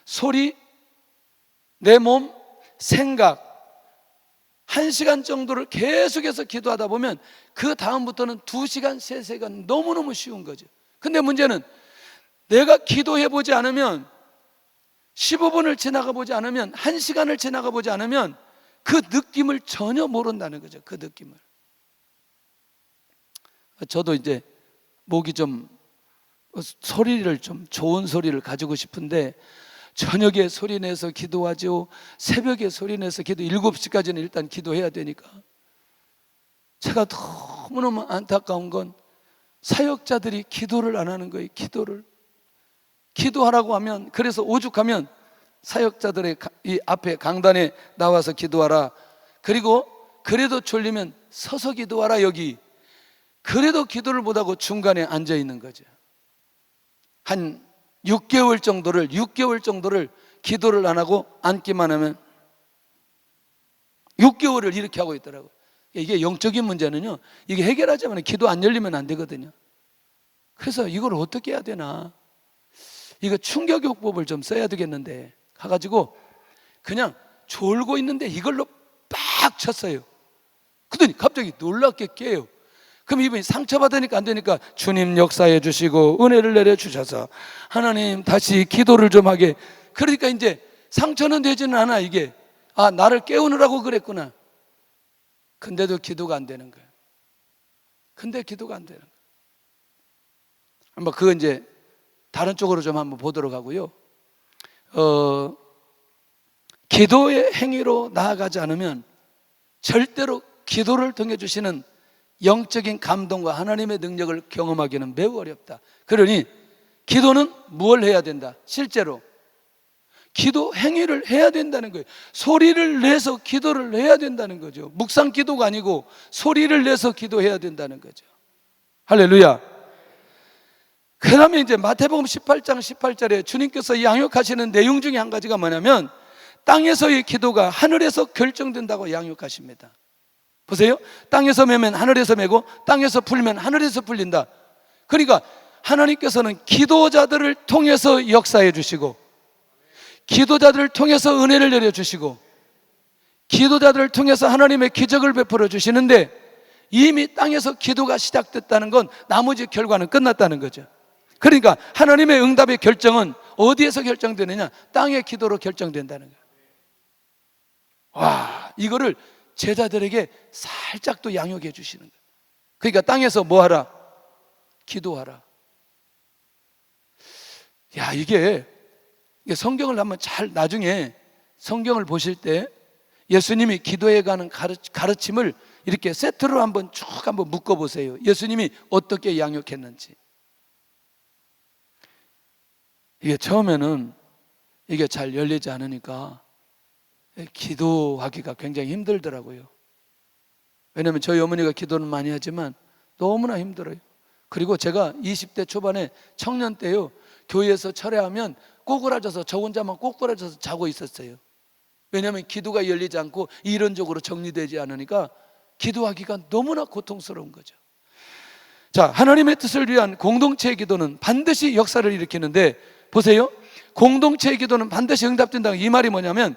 소리, 내 몸, 생각, 1시간 정도를 계속해서 기도하다 보면 그 다음부터는 2시간, 3시간 너무너무 쉬운 거죠. 근데 문제는 내가 기도해보지 않으면, 15분을 지나가 보지 않으면, 1시간을 지나가 보지 않으면 그 느낌을 전혀 모른다는 거죠. 그 느낌을. 저도 이제 목이 좀 소리를 좀 좋은 소리를 가지고 싶은데 저녁에 소리 내서 기도하죠. 새벽에 소리 내서 7시까지는 일단 기도해야 되니까. 제가 너무너무 안타까운 건 사역자들이 기도를 안 하는 거예요. 기도하라고 하면, 그래서 오죽하면 사역자들의 이 앞에 강단에 나와서 기도하라, 그리고 그래도 졸리면 서서 기도하라, 여기. 그래도 기도를 못하고 중간에 앉아 있는 거죠. 한 6개월 정도를 기도를 안 하고 앉기만 하면 6개월을 이렇게 하고 있더라고요. 이게 영적인 문제는요, 이게 해결하자면 기도 안 열리면 안 되거든요. 그래서 이걸 어떻게 해야 되나, 이거 충격요법을 좀 써야 되겠는데 가가지고 그냥 졸고 있는데 이걸로 빡 쳤어요. 그러더니 갑자기 놀랍게 깨요. 그럼 이분이 상처받으니까 안 되니까 주님 역사해 주시고 은혜를 내려 주셔서 하나님 다시 기도를 좀 하게. 그러니까 이제 상처는 되지는 않아. 이게 나를 깨우느라고 그랬구나. 근데도 기도가 안 되는 거예요. 한번 그거 이제 다른 쪽으로 좀 한번 보도록 하고요. 기도의 행위로 나아가지 않으면 절대로 기도를 통해 주시는 영적인 감동과 하나님의 능력을 경험하기는 매우 어렵다. 그러니 기도는 무엇을 해야 된다? 실제로 기도 행위를 해야 된다는 거예요. 소리를 내서 기도를 해야 된다는 거죠. 묵상 기도가 아니고 소리를 내서 기도해야 된다는 거죠. 할렐루야. 그 다음에 이제 마태복음 18장 18절에 주님께서 양육하시는 내용 중에 한 가지가 뭐냐면 땅에서의 기도가 하늘에서 결정된다고 양육하십니다. 보세요. 땅에서 매면 하늘에서 매고 땅에서 풀면 하늘에서 풀린다. 그러니까 하나님께서는 기도자들을 통해서 역사해 주시고 기도자들을 통해서 은혜를 내려 주시고 기도자들을 통해서 하나님의 기적을 베풀어 주시는데 이미 땅에서 기도가 시작됐다는 건 나머지 결과는 끝났다는 거죠. 그러니까 하나님의 응답의 결정은 어디에서 결정되느냐? 땅의 기도로 결정된다는 거예요. 와, 이거를 제자들에게 살짝 또 양육해 주시는 거예요. 그러니까 땅에서 뭐 하라? 기도하라. 야, 이게 성경을 한번 잘 나중에 성경을 보실 때 예수님이 기도해 가는 가르침을 이렇게 세트로 한번 쭉 한번 묶어 보세요. 예수님이 어떻게 양육했는지. 이게 처음에는 이게 잘 열리지 않으니까 기도하기가 굉장히 힘들더라고요. 왜냐하면 저희 어머니가 기도는 많이 하지만 너무나 힘들어요. 그리고 제가 20대 초반에 청년 때요, 교회에서 철회하면 꼬꾸라져서 저 혼자만 꼬꾸라져서 자고 있었어요. 왜냐하면 기도가 열리지 않고 이론적으로 정리되지 않으니까 기도하기가 너무나 고통스러운 거죠. 자, 하나님의 뜻을 위한 공동체의 기도는 반드시 역사를 일으키는데 보세요. 공동체의 기도는 반드시 응답된다. 이 말이 뭐냐면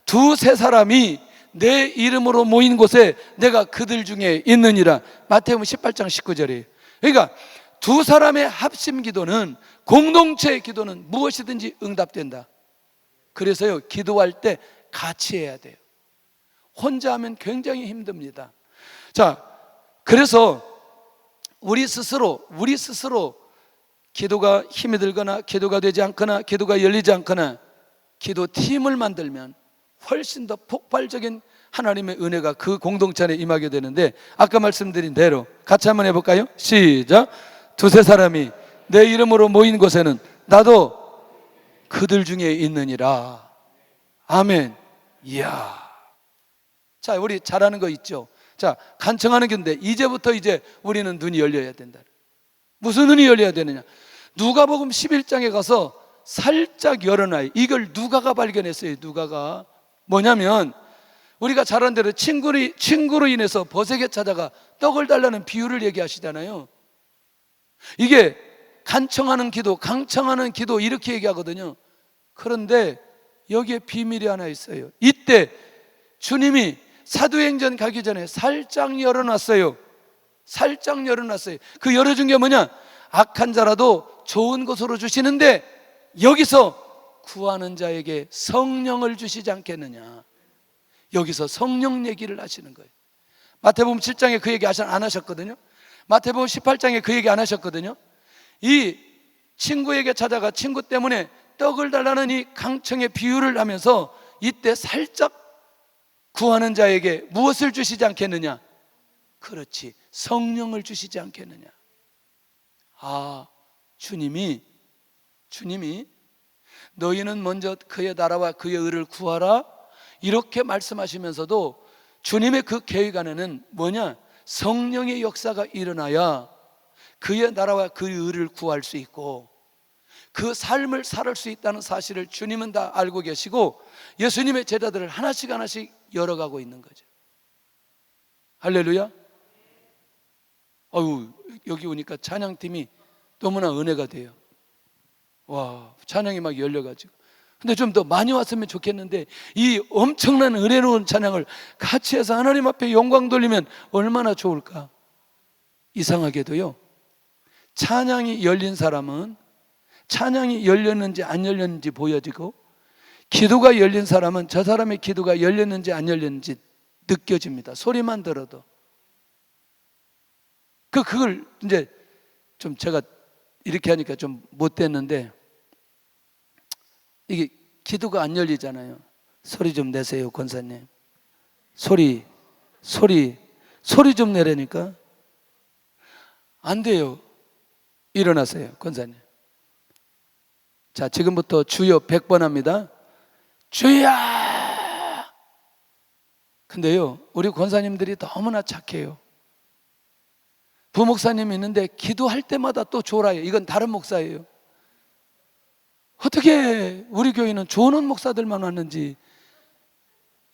두세 사람이 내 이름으로 모인 곳에 내가 그들 중에 있느니라. 마태복음 18장 19절이에요. 그러니까 두 사람의 합심 기도는, 공동체의 기도는 무엇이든지 응답된다. 그래서요, 기도할 때 같이 해야 돼요. 혼자 하면 굉장히 힘듭니다. 자, 그래서 우리 스스로 기도가 힘이 들거나 기도가 되지 않거나 기도가 열리지 않거나 기도 팀을 만들면 훨씬 더 폭발적인 하나님의 은혜가 그 공동체 안에 임하게 되는데, 아까 말씀드린 대로 같이 한번 해볼까요? 시작. 두세 사람이 내 이름으로 모인 곳에는 나도 그들 중에 있느니라. 아멘. 이야. 자, 우리 잘하는 거 있죠? 자, 간청하는 건데 이제부터 우리는 눈이 열려야 된다. 무슨 눈이 열려야 되느냐? 누가복음 11장에 가서 살짝 열어놔요. 이걸 누가가 발견했어요. 누가가 뭐냐면, 우리가 잘 아는 대로 친구로 인해서 벗에게 찾아가 떡을 달라는 비유를 얘기하시잖아요. 이게 간청하는 기도, 강청하는 기도 이렇게 얘기하거든요. 그런데 여기에 비밀이 하나 있어요. 이때 주님이 사도행전 가기 전에 살짝 열어놨어요. 살짝 열어놨어요. 그 열어준 게 뭐냐? 악한 자라도 좋은 것으로 주시는데 여기서 구하는 자에게 성령을 주시지 않겠느냐. 여기서 성령 얘기를 하시는 거예요. 마태복음 7장에 그 얘기 안 하셨거든요. 마태복음 18장에 그 얘기 안 하셨거든요. 이 친구에게 찾아가 친구 때문에 떡을 달라는 이 강청의 비유를 하면서 이때 살짝 구하는 자에게 무엇을 주시지 않겠느냐? 그렇지, 성령을 주시지 않겠느냐. 아, 주님이 너희는 먼저 그의 나라와 그의 의를 구하라 이렇게 말씀하시면서도 주님의 그 계획 안에는 뭐냐? 성령의 역사가 일어나야 그의 나라와 그의 의를 구할 수 있고 그 삶을 살 수 있다는 사실을 주님은 다 알고 계시고 예수님의 제자들을 하나씩 열어가고 있는 거죠. 할렐루야. 여기 오니까 찬양팀이 너무나 은혜가 돼요. 와, 찬양이 막 열려가지고. 근데 좀 더 많이 왔으면 좋겠는데 이 엄청난 은혜로운 찬양을 같이 해서 하나님 앞에 영광 돌리면 얼마나 좋을까. 이상하게도요, 찬양이 열린 사람은 찬양이 열렸는지 안 열렸는지 보여지고, 기도가 열린 사람은 저 사람의 기도가 열렸는지 안 열렸는지 느껴집니다. 소리만 들어도. 그걸 이제 좀 제가 이렇게 하니까 좀 못됐는데, 이게 기도가 안 열리잖아요. 소리 좀 내세요, 권사님. 소리 좀 내라니까. 안 돼요. 일어나세요, 권사님. 자, 지금부터 주여 100번 합니다. 주여! 근데요, 우리 권사님들이 너무나 착해요. 부목사님이 있는데 기도할 때마다 또 졸아요. 이건 다른 목사예요. 어떻게 우리 교회는 조는 목사들만 왔는지.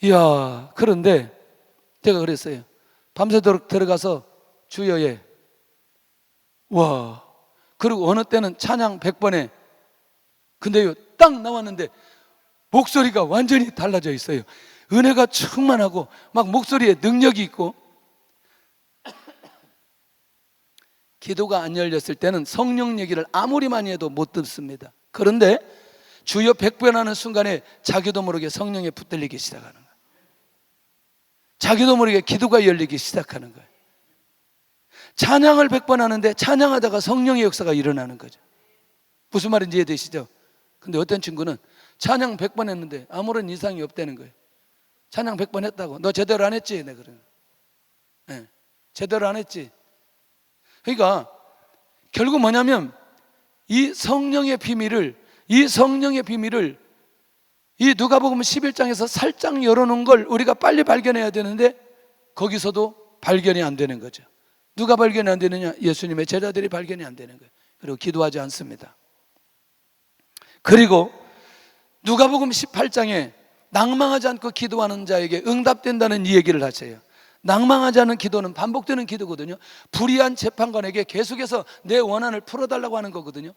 이야, 그런데 제가 그랬어요. 밤새도록 들어가서 주여에. 와, 그리고 어느 때는 찬양 100번에 근데요, 딱 나왔는데 목소리가 완전히 달라져 있어요. 은혜가 충만하고 막 목소리에 능력이 있고. 기도가 안 열렸을 때는 성령 얘기를 아무리 많이 해도 못 듣습니다. 그런데 주여 100번 하는 순간에 자기도 모르게 성령에 붙들리기 시작하는 거예요. 자기도 모르게 기도가 열리기 시작하는 거예요. 찬양을 100번 하는데 찬양하다가 성령의 역사가 일어나는 거죠. 무슨 말인지 이해되시죠? 근데 어떤 친구는 찬양 100번 했는데 아무런 이상이 없다는 거예요. 찬양 100번 했다고. 너 제대로 안 했지? 네, 그래. 네, 제대로 안 했지? 그러니까 결국 뭐냐면 이 성령의 비밀을 이 누가복음 11장에서 살짝 열어놓은 걸 우리가 빨리 발견해야 되는데 거기서도 발견이 안 되는 거죠. 누가 발견이 안 되느냐? 예수님의 제자들이 발견이 안 되는 거예요. 그리고 기도하지 않습니다. 그리고 누가복음 18장에 낭망하지 않고 기도하는 자에게 응답된다는 이 얘기를 하세요. 낭망하지 않은 기도는 반복되는 기도거든요. 불의한 재판관에게 계속해서 내 원한을 풀어달라고 하는 거거든요.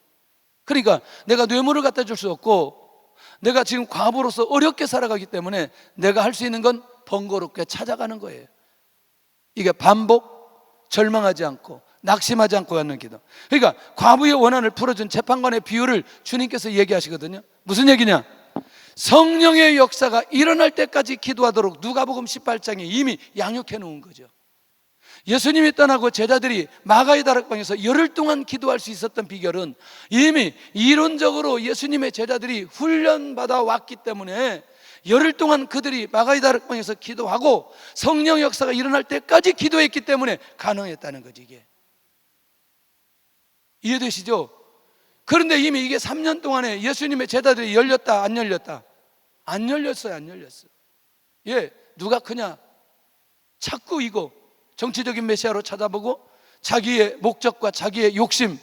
그러니까 내가 뇌물을 갖다 줄 수 없고 내가 지금 과부로서 어렵게 살아가기 때문에 내가 할 수 있는 건 번거롭게 찾아가는 거예요. 이게 반복, 절망하지 않고 낙심하지 않고 하는 기도. 그러니까 과부의 원한을 풀어준 재판관의 비유를 주님께서 얘기하시거든요. 무슨 얘기냐? 성령의 역사가 일어날 때까지 기도하도록 누가복음 18장에 이미 양육해 놓은 거죠. 예수님이 떠나고 제자들이 마가의 다락방에서 열흘 동안 기도할 수 있었던 비결은 이미 이론적으로 예수님의 제자들이 훈련받아 왔기 때문에 열흘 동안 그들이 마가의 다락방에서 기도하고 성령 역사가 일어날 때까지 기도했기 때문에 가능했다는 거지. 이게 이해되시죠? 그런데 이미 이게 3년 동안에 예수님의 제자들이 열렸다 안 열렸다? 안 열렸어요. 안 열렸어요. 예, 누가 크냐? 자꾸 이거 정치적인 메시아로 찾아보고 자기의 목적과 자기의 욕심,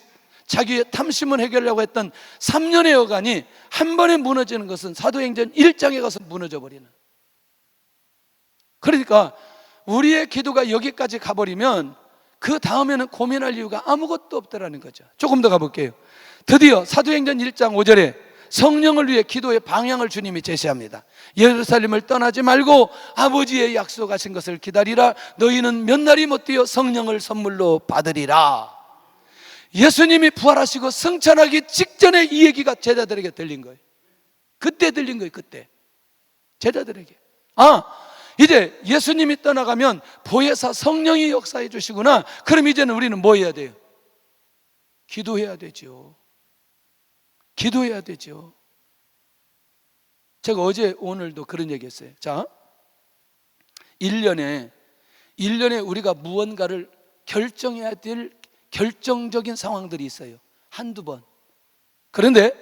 자기의 탐심을 해결하려고 했던 3년의 여간이 한 번에 무너지는 것은 사도행전 1장에 가서 무너져 버리는. 그러니까 우리의 기도가 여기까지 가버리면 그 다음에는 고민할 이유가 아무것도 없다라는 거죠. 조금 더 가볼게요. 드디어 사도행전 1장 5절에 성령을 위해 기도의 방향을 주님이 제시합니다. 예루살렘을 떠나지 말고 아버지의 약속하신 것을 기다리라. 너희는 몇 날이 못 되어 성령을 선물로 받으리라. 예수님이 부활하시고 승천하기 직전에 이 얘기가 제자들에게 들린 거예요. 그때 들린 거예요. 그때 제자들에게 이제 예수님이 떠나가면 보혜사 성령이 역사해 주시구나. 그럼 이제는 우리는 뭐 해야 돼요? 기도해야 되죠. 기도해야 되죠. 제가 어제 오늘도 그런 얘기 했어요. 자, 1년에 우리가 무언가를 결정해야 될 결정적인 상황들이 있어요. 한두 번. 그런데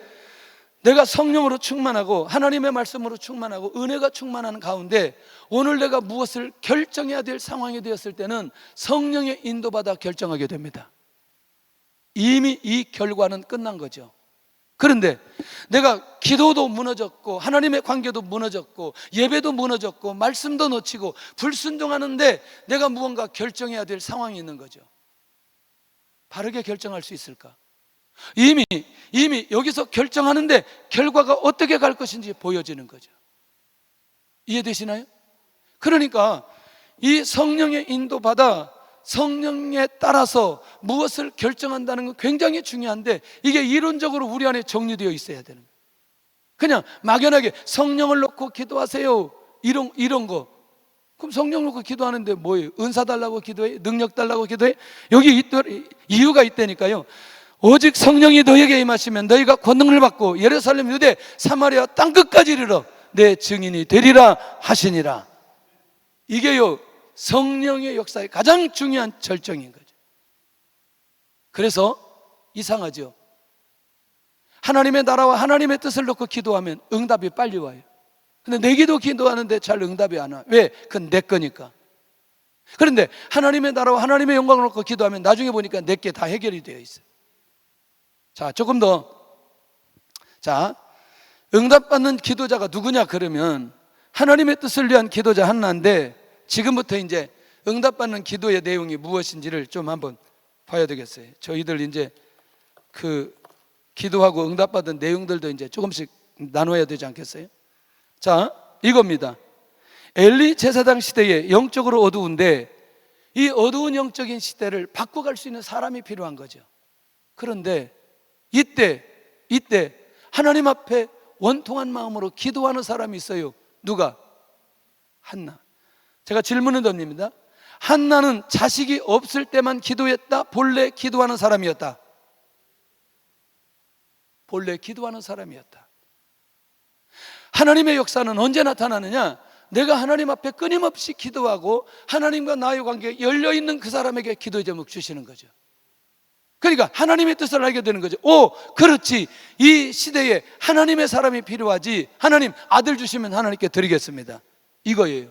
내가 성령으로 충만하고 하나님의 말씀으로 충만하고 은혜가 충만한 가운데 오늘 내가 무엇을 결정해야 될 상황이 되었을 때는 성령의 인도받아 결정하게 됩니다. 이미 이 결과는 끝난 거죠. 그런데 내가 기도도 무너졌고 하나님의 관계도 무너졌고 예배도 무너졌고 말씀도 놓치고 불순종하는데 내가 무언가 결정해야 될 상황이 있는 거죠. 바르게 결정할 수 있을까? 이미 여기서 결정하는데 결과가 어떻게 갈 것인지 보여지는 거죠. 이해되시나요? 그러니까 이 성령의 인도받아 성령에 따라서 무엇을 결정한다는 건 굉장히 중요한데 이게 이론적으로 우리 안에 정리되어 있어야 되는 거예요. 그냥 막연하게 성령을 놓고 기도하세요 이런 거. 그럼 성령 놓고 기도하는데 뭐예요? 은사 달라고 기도해? 능력 달라고 기도해? 여기 이유가 있다니까요. 오직 성령이 너에게 임하시면 너희가 권능을 받고 예루살렘, 유대, 사마리아 땅끝까지 이르러 내 증인이 되리라 하시니라. 이게요 성령의 역사의 가장 중요한 절정인 거죠. 그래서 이상하죠. 하나님의 나라와 하나님의 뜻을 놓고 기도하면 응답이 빨리 와요. 근데 내 기도하는데 잘 응답이 안 와. 왜? 그건 내 거니까. 그런데 하나님의 나라와 하나님의 영광을 놓고 기도하면 나중에 보니까 내게 다 해결이 되어 있어요. 자, 조금 더. 자, 응답받는 기도자가 누구냐 그러면 하나님의 뜻을 위한 기도자 한나인데 지금부터 이제 응답받는 기도의 내용이 무엇인지를 좀 한번 봐야 되겠어요. 저희들 이제 그 기도하고 응답받은 내용들도 이제 조금씩 나눠야 되지 않겠어요? 자, 이겁니다. 엘리 제사장 시대에 영적으로 어두운데 이 어두운 영적인 시대를 바꿔갈 수 있는 사람이 필요한 거죠. 그런데 이때 하나님 앞에 원통한 마음으로 기도하는 사람이 있어요. 누가? 한나. 제가 질문을 던집니다. 한나는 자식이 없을 때만 기도했다? 본래 기도하는 사람이었다? 본래 기도하는 사람이었다. 하나님의 역사는 언제 나타나느냐? 내가 하나님 앞에 끊임없이 기도하고 하나님과 나의 관계에 열려있는 그 사람에게 기도의 제목 주시는 거죠. 그러니까 하나님의 뜻을 알게 되는 거죠. 그렇지, 이 시대에 하나님의 사람이 필요하지. 하나님 아들 주시면 하나님께 드리겠습니다, 이거예요.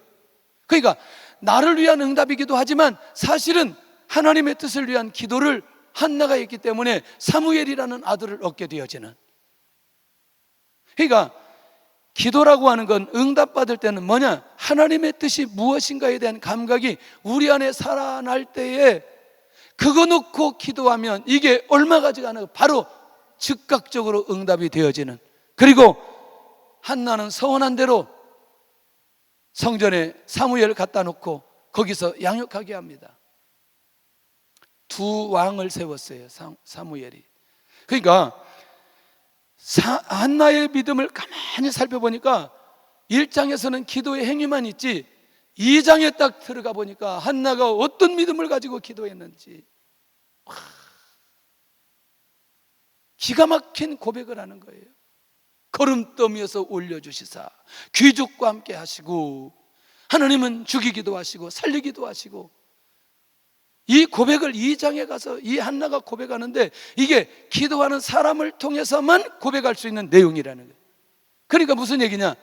그러니까 나를 위한 응답이기도 하지만 사실은 하나님의 뜻을 위한 기도를 한나가 했기 때문에 사무엘이라는 아들을 얻게 되어지는. 그러니까 기도라고 하는 건 응답받을 때는 뭐냐? 하나님의 뜻이 무엇인가에 대한 감각이 우리 안에 살아날 때에 그거 놓고 기도하면 이게 얼마 가지가 않아요. 바로 즉각적으로 응답이 되어지는. 그리고 한나는 서원한 대로 성전에 사무엘 갖다 놓고 거기서 양육하게 합니다. 두 왕을 세웠어요, 사무엘이. 그러니까 한나의 믿음을 가만히 살펴보니까 1장에서는 기도의 행위만 있지 2장에 딱 들어가 보니까 한나가 어떤 믿음을 가지고 기도했는지 기가 막힌 고백을 하는 거예요. 거름더미에서 올려주시사 귀족과 함께 하시고 하나님은 죽이기도 하시고 살리기도 하시고, 이 고백을 2장에 가서 이 한나가 고백하는데 이게 기도하는 사람을 통해서만 고백할 수 있는 내용이라는 거예요. 그러니까 무슨 얘기냐,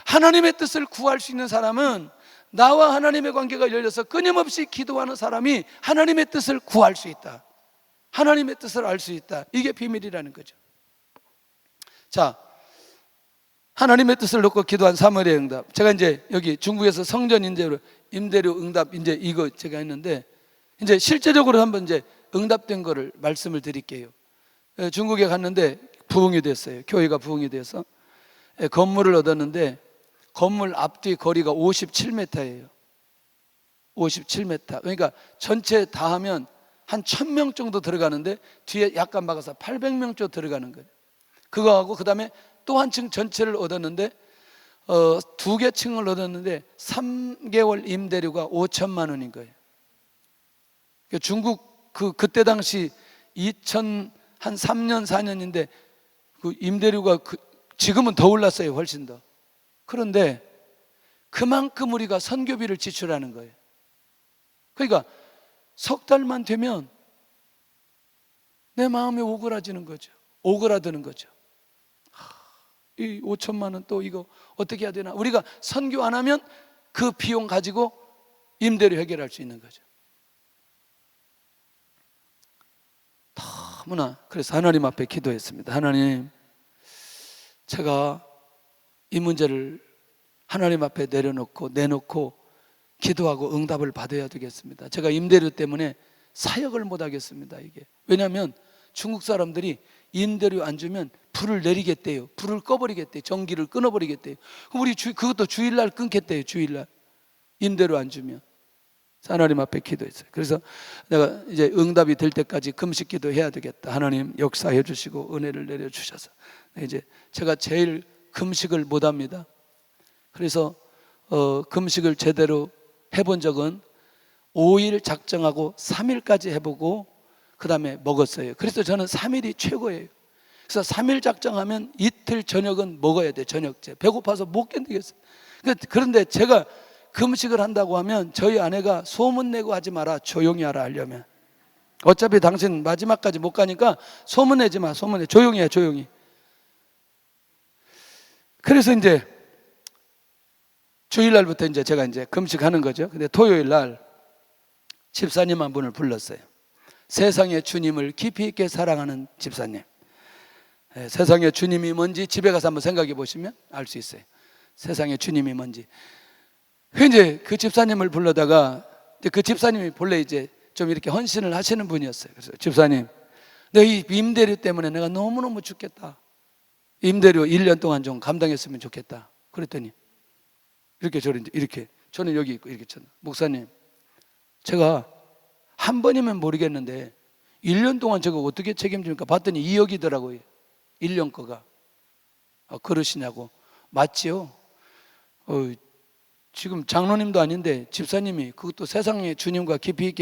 하나님의 뜻을 구할 수 있는 사람은 나와 하나님의 관계가 열려서 끊임없이 기도하는 사람이 하나님의 뜻을 구할 수 있다, 하나님의 뜻을 알 수 있다. 이게 비밀이라는 거죠. 자, 하나님의 뜻을 놓고 기도한 사무엘의 응답. 제가 이제 여기 중국에서 성전 임대료 응답 이제 이거 제가 했는데 이제 실제적으로 한번 이제 응답된 거를 말씀을 드릴게요. 중국에 갔는데 부흥이 됐어요. 교회가 부흥이 돼서 건물을 얻었는데 건물 앞뒤 거리가 57m예요. 57m. 그러니까 전체 다 하면 한 1000명 정도 들어가는데 뒤에 약간 막아서 800명 정도 들어가는 거예요. 그거하고 그 다음에 또 한 층 전체를 얻었는데 2개 층을 얻었는데 3개월 임대료가 5천만 원인 거예요. 중국 그때 당시 2003년 4년인데 그 임대료가 지금은 더 올랐어요. 훨씬 더. 그런데 그만큼 우리가 선교비를 지출하는 거예요. 그러니까 석 달만 되면 내 마음이 오그라지는 거죠. 오그라드는 거죠. 이 5천만 원 또 이거 어떻게 해야 되나. 우리가 선교 안 하면 그 비용 가지고 임대료 해결할 수 있는 거죠. 너무나. 그래서 하나님 앞에 기도했습니다. 하나님, 제가 이 문제를 하나님 앞에 내놓고 기도하고 응답을 받아야 되겠습니다. 제가 임대료 때문에 사역을 못 하겠습니다. 이게 왜냐하면 중국 사람들이 임대료 안 주면 불을 내리겠대요. 불을 꺼버리겠대요. 전기를 끊어버리겠대요. 그럼 우리 그것도 주일날 끊겠대요. 주일날 임대료 안 주면. 하나님 앞에 기도했어요. 그래서 내가 이제 응답이 될 때까지 금식 기도해야 되겠다. 하나님 역사해 주시고 은혜를 내려 주셔서. 이제 제가 제일 금식을 못 합니다. 그래서 금식을 제대로 해본 적은 5일 작정하고 3일까지 해보고 그 다음에 먹었어요. 그래서 저는 3일이 최고예요. 그래서 3일 작정하면 이틀 저녁은 먹어야 돼요. 저녁제. 배고파서 못 견디겠어요. 그런데 제가 금식을 한다고 하면 저희 아내가 소문내고 하지 마라, 조용히 하라 하려면. 어차피 당신 마지막까지 못 가니까 소문내지 마. 소문내. 조용히 해, 조용히. 그래서 이제 주일날부터 이제 제가 이제 금식하는 거죠. 근데 토요일날 집사님 한 분을 불렀어요. 세상의 주님을 깊이 있게 사랑하는 집사님. 세상의 주님이 뭔지 집에 가서 한번 생각해 보시면 알 수 있어요. 세상의 주님이 뭔지. 이제 그 집사님을 불러다가 그 집사님이 본래 이제 좀 이렇게 헌신을 하시는 분이었어요. 그래서 집사님, 내 이 임대료 때문에 내가 너무너무 죽겠다. 임대료 1년 동안 좀 감당했으면 좋겠다. 그랬더니 이렇게 저는 여기 있고 이렇게 쳤나. 목사님, 제가 한 번이면 모르겠는데 1년 동안 제가 어떻게 책임집니까? 봤더니 2억이더라고요. 1년 거가. 그러시냐고. 맞지요? 지금 장로님도 아닌데 집사님이, 그것도 세상의 주님과 깊이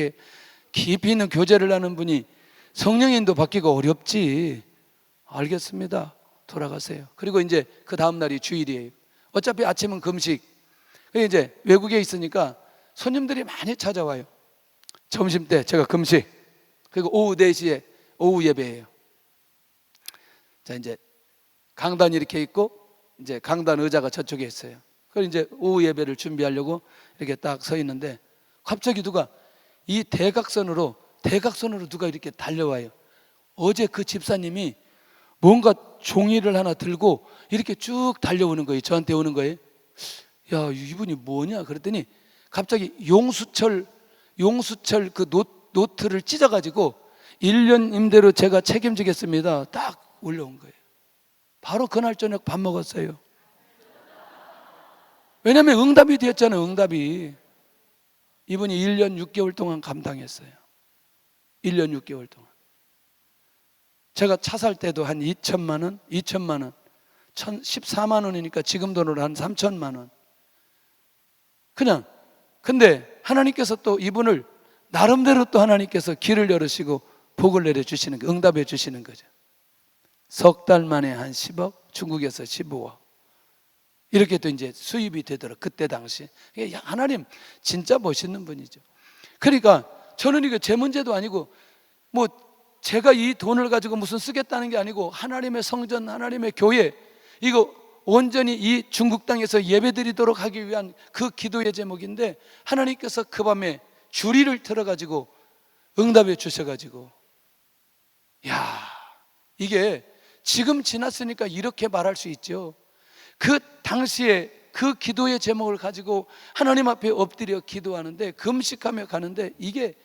있는 교제를 하는 분이 성령인도 받기가 어렵지. 알겠습니다. 돌아가세요. 그리고 이제 그 다음 날이 주일이에요. 어차피 아침은 금식. 이제 외국에 있으니까 손님들이 많이 찾아와요. 점심 때 제가 금식. 그리고 오후 4시에 오후 예배예요. 자, 이제 강단이 이렇게 있고 이제 강단 의자가 저쪽에 있어요. 그래서 이제 오후 예배를 준비하려고 이렇게 딱 서 있는데 갑자기 누가 이 대각선으로 누가 이렇게 달려와요. 어제 그 집사님이 뭔가 종이를 하나 들고 이렇게 쭉 달려오는 거예요. 저한테 오는 거예요. 야, 이분이 뭐냐? 그랬더니 갑자기 용수철 그 노트를 찢어가지고 1년 임대로 제가 책임지겠습니다. 딱 올려온 거예요. 바로 그날 저녁 밥 먹었어요. 왜냐하면 응답이 되었잖아요. 응답이. 이분이 1년 6개월 동안 감당했어요. 1년 6개월 동안. 제가 차 살 때도 한 2천만 원, 14만 원이니까 지금 돈으로 한 3천만 원. 그냥. 근데 하나님께서 또 이분을 나름대로 또 하나님께서 길을 열으시고 복을 내려주시는, 응답해 주시는 거죠. 석 달 만에 한 10억, 중국에서 15억. 이렇게 또 이제 수입이 되더라. 그때 당시. 하나님 진짜 멋있는 분이죠. 그러니까 저는 이거 제 문제도 아니고 뭐 제가 이 돈을 가지고 무슨 쓰겠다는 게 아니고 하나님의 성전, 하나님의 교회, 이거 온전히 이 중국 땅에서 예배드리도록 하기 위한 그 기도의 제목인데 하나님께서 그 밤에 주리를 틀어가지고 응답해 주셔가지고, 야, 이게 지금 지났으니까 이렇게 말할 수 있죠. 그 당시에 그 기도의 제목을 가지고 하나님 앞에 엎드려 기도하는데, 금식하며 가는데, 이게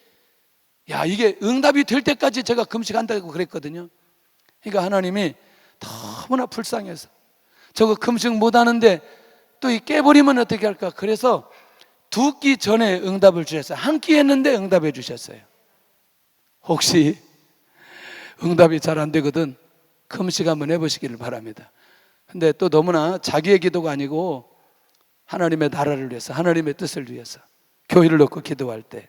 응답이 될 때까지 제가 금식한다고 그랬거든요. 그러니까 하나님이 너무나 불쌍해서 저거 금식 못하는데 또 깨버리면 어떻게 할까. 그래서 2끼 전에 응답을 주셨어요. 1끼 했는데 응답해 주셨어요. 혹시 응답이 잘 안 되거든 금식 한번 해보시기를 바랍니다. 근데 또 너무나 자기의 기도가 아니고 하나님의 나라를 위해서, 하나님의 뜻을 위해서 교회를 놓고 기도할 때.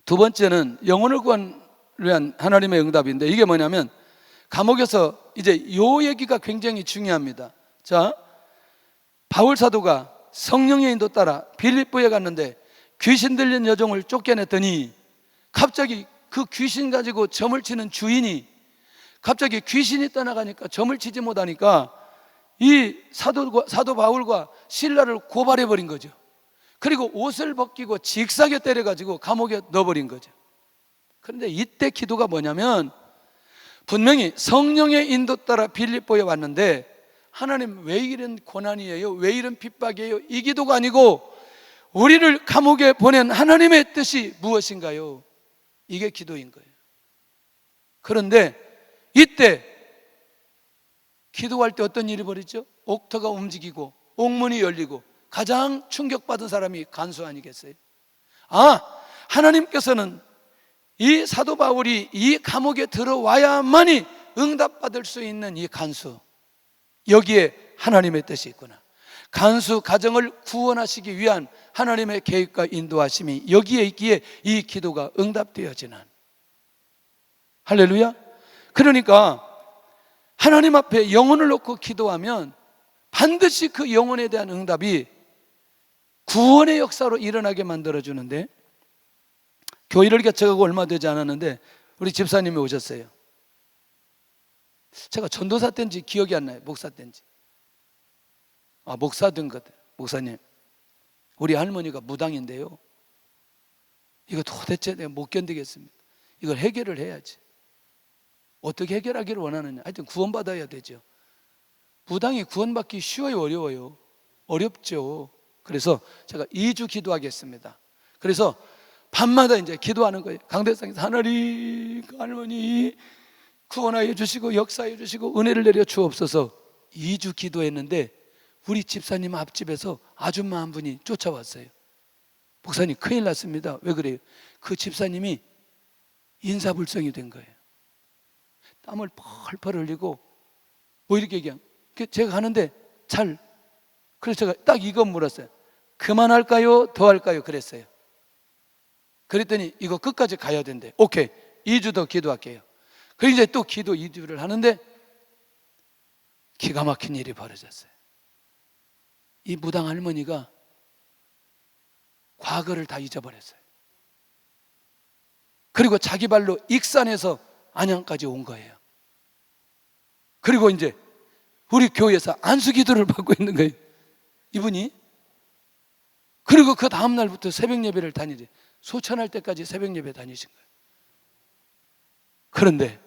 두 번째는 영혼을 위한 하나님의 응답인데, 이게 뭐냐면 감옥에서 이제 요 얘기가 굉장히 중요합니다. 자, 바울 사도가 성령의 인도 따라 빌립보에 갔는데 귀신 들린 여종을 쫓겨냈더니 갑자기 그 귀신 가지고 점을 치는 주인이 갑자기 귀신이 떠나가니까 점을 치지 못하니까 이 사도 바울과 신라를 고발해버린 거죠. 그리고 옷을 벗기고 직사게 때려가지고 감옥에 넣어버린 거죠. 그런데 이때 기도가 뭐냐면, 분명히 성령의 인도 따라 빌립보에 왔는데 하나님 왜 이런 고난이에요? 왜 이런 핍박이에요? 이 기도가 아니고 우리를 감옥에 보낸 하나님의 뜻이 무엇인가요? 이게 기도인 거예요. 그런데 이때 기도할 때 어떤 일이 벌어지죠? 옥터가 움직이고 옥문이 열리고 가장 충격받은 사람이 간수 아니겠어요? 하나님께서는 이 사도 바울이 이 감옥에 들어와야만이 응답받을 수 있는 이 간수, 여기에 하나님의 뜻이 있구나. 간수 가정을 구원하시기 위한 하나님의 계획과 인도하심이 여기에 있기에 이 기도가 응답되어지는. 할렐루야. 그러니까 하나님 앞에 영혼을 놓고 기도하면 반드시 그 영혼에 대한 응답이 구원의 역사로 일어나게 만들어주는데, 교회를 개척하고 얼마 되지 않았는데 우리 집사님이 오셨어요. 제가 전도사 때인지 기억이 안 나요. 목사 때인지. 목사 된 것 같아요. 목사님, 우리 할머니가 무당인데요, 이거 도대체 내가 못 견디겠습니다. 이걸 해결을 해야지. 어떻게 해결하기를 원하느냐. 하여튼 구원받아야 되죠. 무당이 구원받기 쉬워요, 어려워요? 어렵죠. 그래서 제가 2주 기도하겠습니다. 그래서 밤마다 이제 기도하는 거예요. 강대상에서 하나님, 그 할머니 구원하여 주시고 역사해 주시고 은혜를 내려 주옵소서. 2주 기도했는데 우리 집사님 앞집에서 아줌마 한 분이 쫓아왔어요. 목사님 큰일 났습니다. 왜 그래요? 그 집사님이 인사불성이 된 거예요. 땀을 펄펄 흘리고 뭐 이렇게 얘기한. 제가 가는데 그래서 제가 딱 이거 물었어요. 그만할까요? 더 할까요? 그랬어요. 그랬더니 이거 끝까지 가야 된대. 오케이, 2주 더 기도할게요. 그래서 이제 또 기도 2주를 하는데 기가 막힌 일이 벌어졌어요. 이 무당 할머니가 과거를 다 잊어버렸어요. 그리고 자기 발로 익산에서 안양까지 온 거예요. 그리고 이제 우리 교회에서 안수기도를 받고 있는 거예요, 이분이. 그리고 그 다음 날부터 새벽 예배를 다니지. 소천할 때까지 새벽 예배 다니신 거예요. 그런데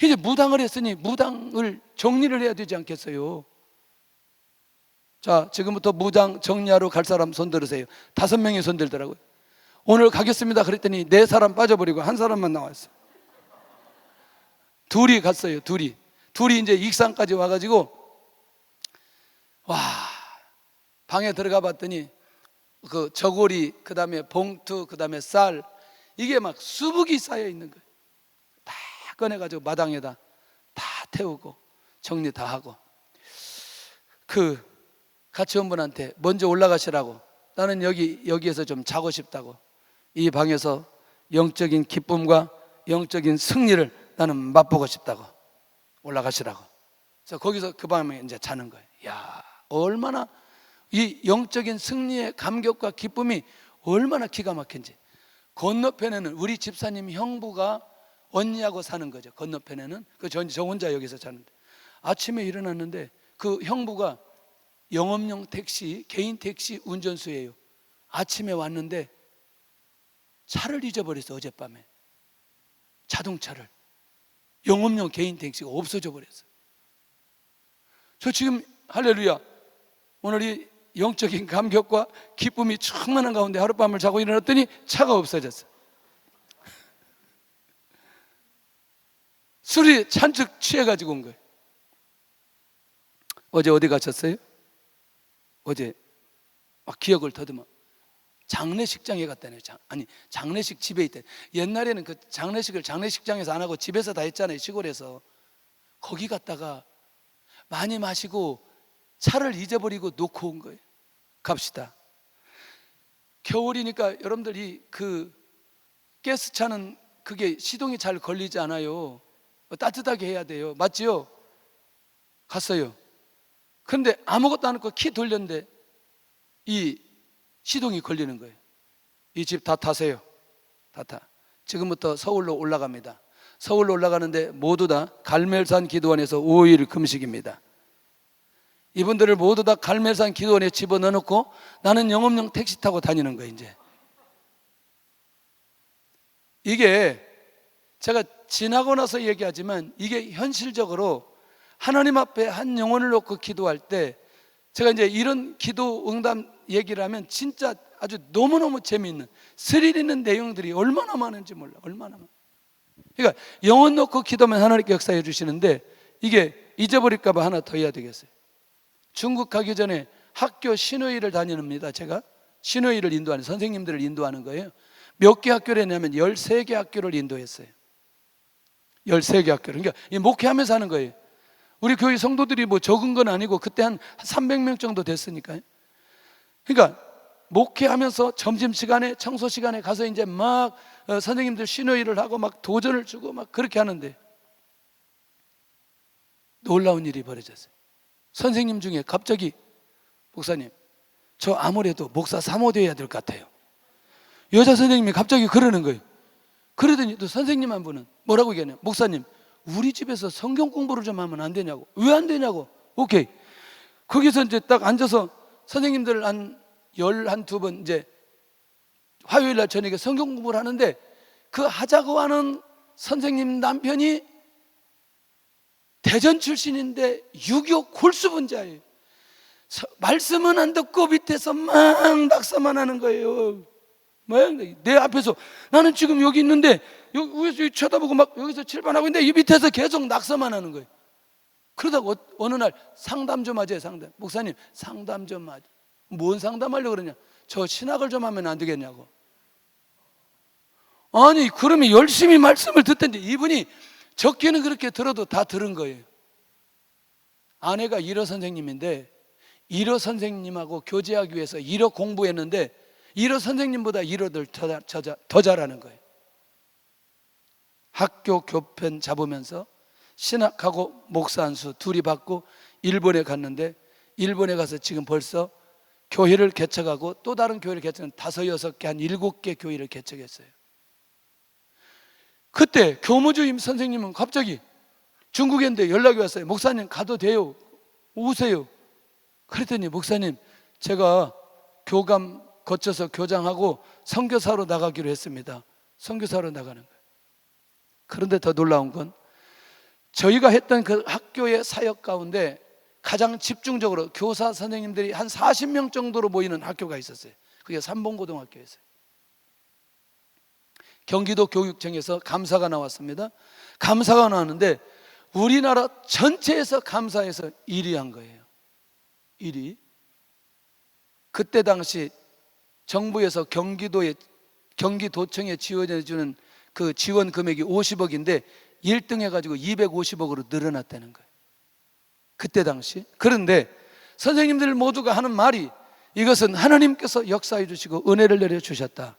이제 무당을 했으니 무당을 정리를 해야 되지 않겠어요? 자, 지금부터 무당 정리하러 갈 사람 손 들으세요. 5명이 손 들더라고요. 오늘 가겠습니다 그랬더니 4사람 빠져버리고 한 사람만 나왔어요. 둘이 갔어요. 둘이 이제 익산까지 와가지고, 와, 방에 들어가 봤더니 그 저고리, 그 다음에 봉투, 그 다음에 쌀, 이게 막 수북이 쌓여 있는 거예요. 다 꺼내가지고 마당에다 다 태우고 정리 다 하고, 그 가치원분한테 먼저 올라가시라고, 나는 여기에서 좀 자고 싶다고, 이 방에서 영적인 기쁨과 영적인 승리를 나는 맛보고 싶다고 올라가시라고. 그래서 거기서 그 밤에 이제 자는 거예요. 야, 얼마나 이 영적인 승리의 감격과 기쁨이 얼마나 기가 막힌지. 건너편에는 우리 집사님 형부가 언니하고 사는 거죠. 건너편에는 저 혼자 여기서 자는데, 아침에 일어났는데 그 형부가 영업용 택시, 개인 택시 운전수예요. 아침에 왔는데 차를 잊어버렸어. 어젯밤에 자동차를, 영업용 개인 택시가 없어져 버렸어. 저 지금 할렐루야, 오늘 이 영적인 감격과 기쁨이 충만한 가운데 하룻밤을 자고 일어났더니 차가 없어졌어. 술이 잔뜩 취해가지고 온 거예요. 어제 어디 가셨어요? 어제 막 기억을 더듬어 장례식장에 갔다네요. 장례식 집에 있대. 옛날에는 그 장례식을 장례식장에서 안 하고 집에서 다 했잖아요. 시골에서. 거기 갔다가 많이 마시고 차를 잊어버리고 놓고 온 거예요. 갑시다. 겨울이니까 여러분들이 그 가스차는 그게 시동이 잘 걸리지 않아요. 따뜻하게 해야 돼요. 맞지요? 갔어요. 그런데 아무것도 안 했고 키 돌렸는데 이 시동이 걸리는 거예요. 이 집 다 타세요. 다 타. 지금부터 서울로 올라갑니다. 서울로 올라가는데 모두 다 갈멜산 기도원에서 5일 금식입니다. 이분들을 모두 다 갈멜산 기도원에 집어넣어놓고 나는 영업용 택시 타고 다니는 거예요. 이제 이게 제가 지나고 나서 얘기하지만 이게 현실적으로 하나님 앞에 한 영혼을 놓고 기도할 때, 제가 이제 이런 기도 응답 얘기를 하면 진짜 아주 너무너무 재미있는 스릴 있는 내용들이 얼마나 많은지 몰라. 얼마나 많아. 그러니까 영혼 놓고 기도하면 하나님께 역사해 주시는데, 이게 잊어버릴까 봐 하나 더 해야 되겠어요. 중국 가기 전에 학교 신호위를 다니는입니다. 제가 신호위를 인도하는, 선생님들을 인도하는 거예요. 몇 개 학교를 했냐면 13개 학교를 인도했어요. 13개 학교를. 그러니까 목회하면서 하는 거예요. 우리 교회 성도들이 뭐 적은 건 아니고 그때 한 300명 정도 됐으니까요. 그러니까 목회하면서 점심시간에 청소시간에 가서 이제 막 선생님들 신호위를 하고 막 도전을 주고 막 그렇게 하는데 놀라운 일이 벌어졌어요. 선생님 중에 갑자기 목사님, 저 아무래도 목사 사모되어야 될 것 같아요. 여자 선생님이 갑자기 그러는 거예요. 그러더니 또 선생님 한 분은 뭐라고 얘기하냐, 목사님 우리 집에서 성경 공부를 좀 하면 안 되냐고. 왜 안 되냐고. 오케이. 거기서 이제 딱 앉아서 선생님들 한 12번 이제 화요일 날 저녁에 성경 공부를 하는데, 그 하자고 하는 선생님 남편이 대전 출신인데 유교 골수분자예요. 말씀은 안 듣고 밑에서 막 낙서만 하는 거예요. 내 앞에서 나는 지금 여기 있는데 여기 위에서 쳐다보고 막 여기서 칠판하고 있는데 이 밑에서 계속 낙서만 하는 거예요. 그러다가 어느 날 상담 좀 하자. 상담. 목사님 상담 좀 하자. 뭔 상담하려고 그러냐. 저 신학을 좀 하면 안 되겠냐고. 아니 그러면 열심히 말씀을 듣던데 이분이 적게는 그렇게 들어도 다 들은 거예요. 아내가 일어 선생님인데 일어 선생님하고 교제하기 위해서 일어 공부했는데 일어 선생님보다 일어들 더 잘하는 거예요. 학교 교편 잡으면서 신학하고 목사 한 수 둘이 받고 일본에 갔는데, 일본에 가서 지금 벌써 교회를 개척하고 또 다른 교회를 개척한 5, 6개 한 7개 교회를 개척했어요. 그때 교무주임 선생님은 갑자기 중국에 있는데 연락이 왔어요. 목사님 가도 돼요, 오세요. 그랬더니 목사님 제가 교감 거쳐서 교장하고 선교사로 나가기로 했습니다. 선교사로 나가는 거예요. 그런데 더 놀라운 건 저희가 했던 그 학교의 사역 가운데 가장 집중적으로 교사 선생님들이 한 40명 정도로 모이는 학교가 있었어요. 그게 삼봉고등학교였어요. 경기도 교육청에서 감사가 나왔습니다. 감사가 나왔는데 우리나라 전체에서 감사해서 1위 한 거예요. 1위. 그때 당시 정부에서 경기도청에 지원해주는 그 지원 금액이 50억인데 1등 해가지고 250억으로 늘어났다는 거예요. 그때 당시. 그런데 선생님들 모두가 하는 말이 이것은 하나님께서 역사해 주시고 은혜를 내려주셨다.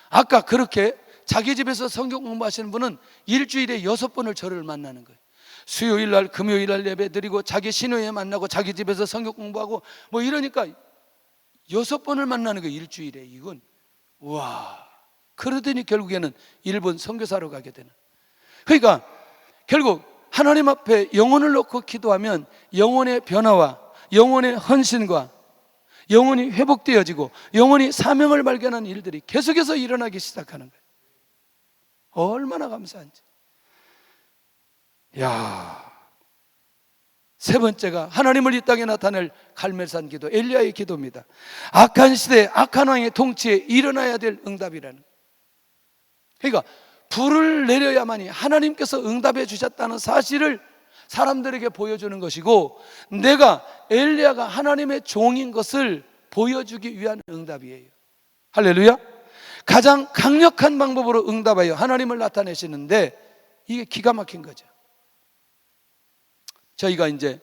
아까 그렇게 자기 집에서 성경 공부하시는 분은 일주일에 6번을 저를 만나는 거예요. 수요일 날 금요일 날 예배 드리고 자기 신호에 만나고 자기 집에서 성경 공부하고 뭐 이러니까 6번을 만나는 거예요, 일주일에. 이건 와, 그러더니 결국에는 일본 선교사로 가게 되는. 그러니까 결국 하나님 앞에 영혼을 놓고 기도하면 영혼의 변화와 영혼의 헌신과 영혼이 회복되어지고 영혼이 사명을 발견하는 일들이 계속해서 일어나기 시작하는 거예요. 얼마나 감사한지. 세 번째가 하나님을 이 땅에 나타낼 갈멜산 기도, 엘리야의 기도입니다. 악한 시대에 악한 왕의 통치에 일어나야 될 응답이라는. 그러니까 불을 내려야만이 하나님께서 응답해 주셨다는 사실을 사람들에게 보여주는 것이고, 내가 엘리야가 하나님의 종인 것을 보여주기 위한 응답이에요. 할렐루야. 가장 강력한 방법으로 응답하여 하나님을 나타내시는데 이게 기가 막힌 거죠. 저희가 이제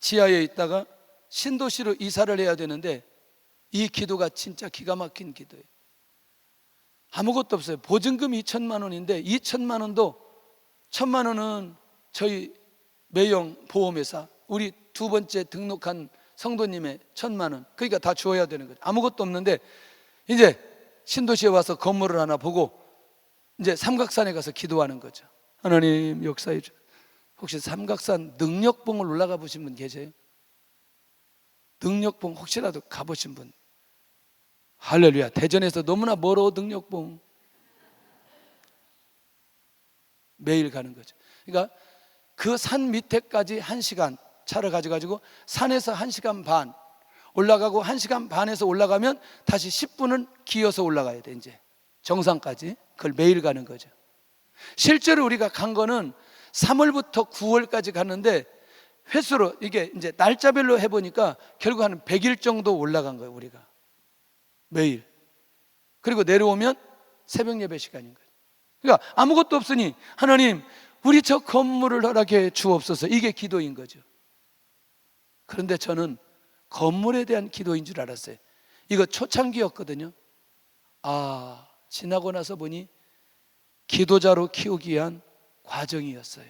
지하에 있다가 신도시로 이사를 해야 되는데 이 기도가 진짜 기가 막힌 기도예요. 아무것도 없어요. 보증금 2천만 원인데 2천만 원도 1천만 원은 저희 매형 보험회사, 우리 두 번째 등록한 성도님의 1천만 원, 그러니까 다 주어야 되는 거죠. 아무것도 없는데 이제 신도시에 와서 건물을 하나 보고 이제 삼각산에 가서 기도하는 거죠. 하나님 역사해 주. 혹시 삼각산 능력봉을 올라가 보신 분 계세요? 능력봉 혹시라도 가보신 분? 할렐루야. 대전에서 너무나 멀어. 능력봉 매일 가는 거죠. 그러니까 그 산 밑에까지 1시간 차를 가져가지고 산에서 1시간 반 올라가고 1시간 반에서 올라가면 다시 10분은 기어서 올라가야 돼. 이제 정상까지. 그걸 매일 가는 거죠. 실제로 우리가 간 거는 3월부터 9월까지 갔는데 횟수로 이게 이제 날짜별로 해보니까 결국 한 100일 정도 올라간 거예요, 우리가. 매일. 그리고 내려오면 새벽 예배 시간인 거예요. 그러니까 아무것도 없으니 하나님 우리 저 건물을 허락해 주옵소서, 이게 기도인 거죠. 그런데 저는 건물에 대한 기도인 줄 알았어요. 이거 초창기였거든요. 지나고 나서 보니 기도자로 키우기 위한 과정이었어요.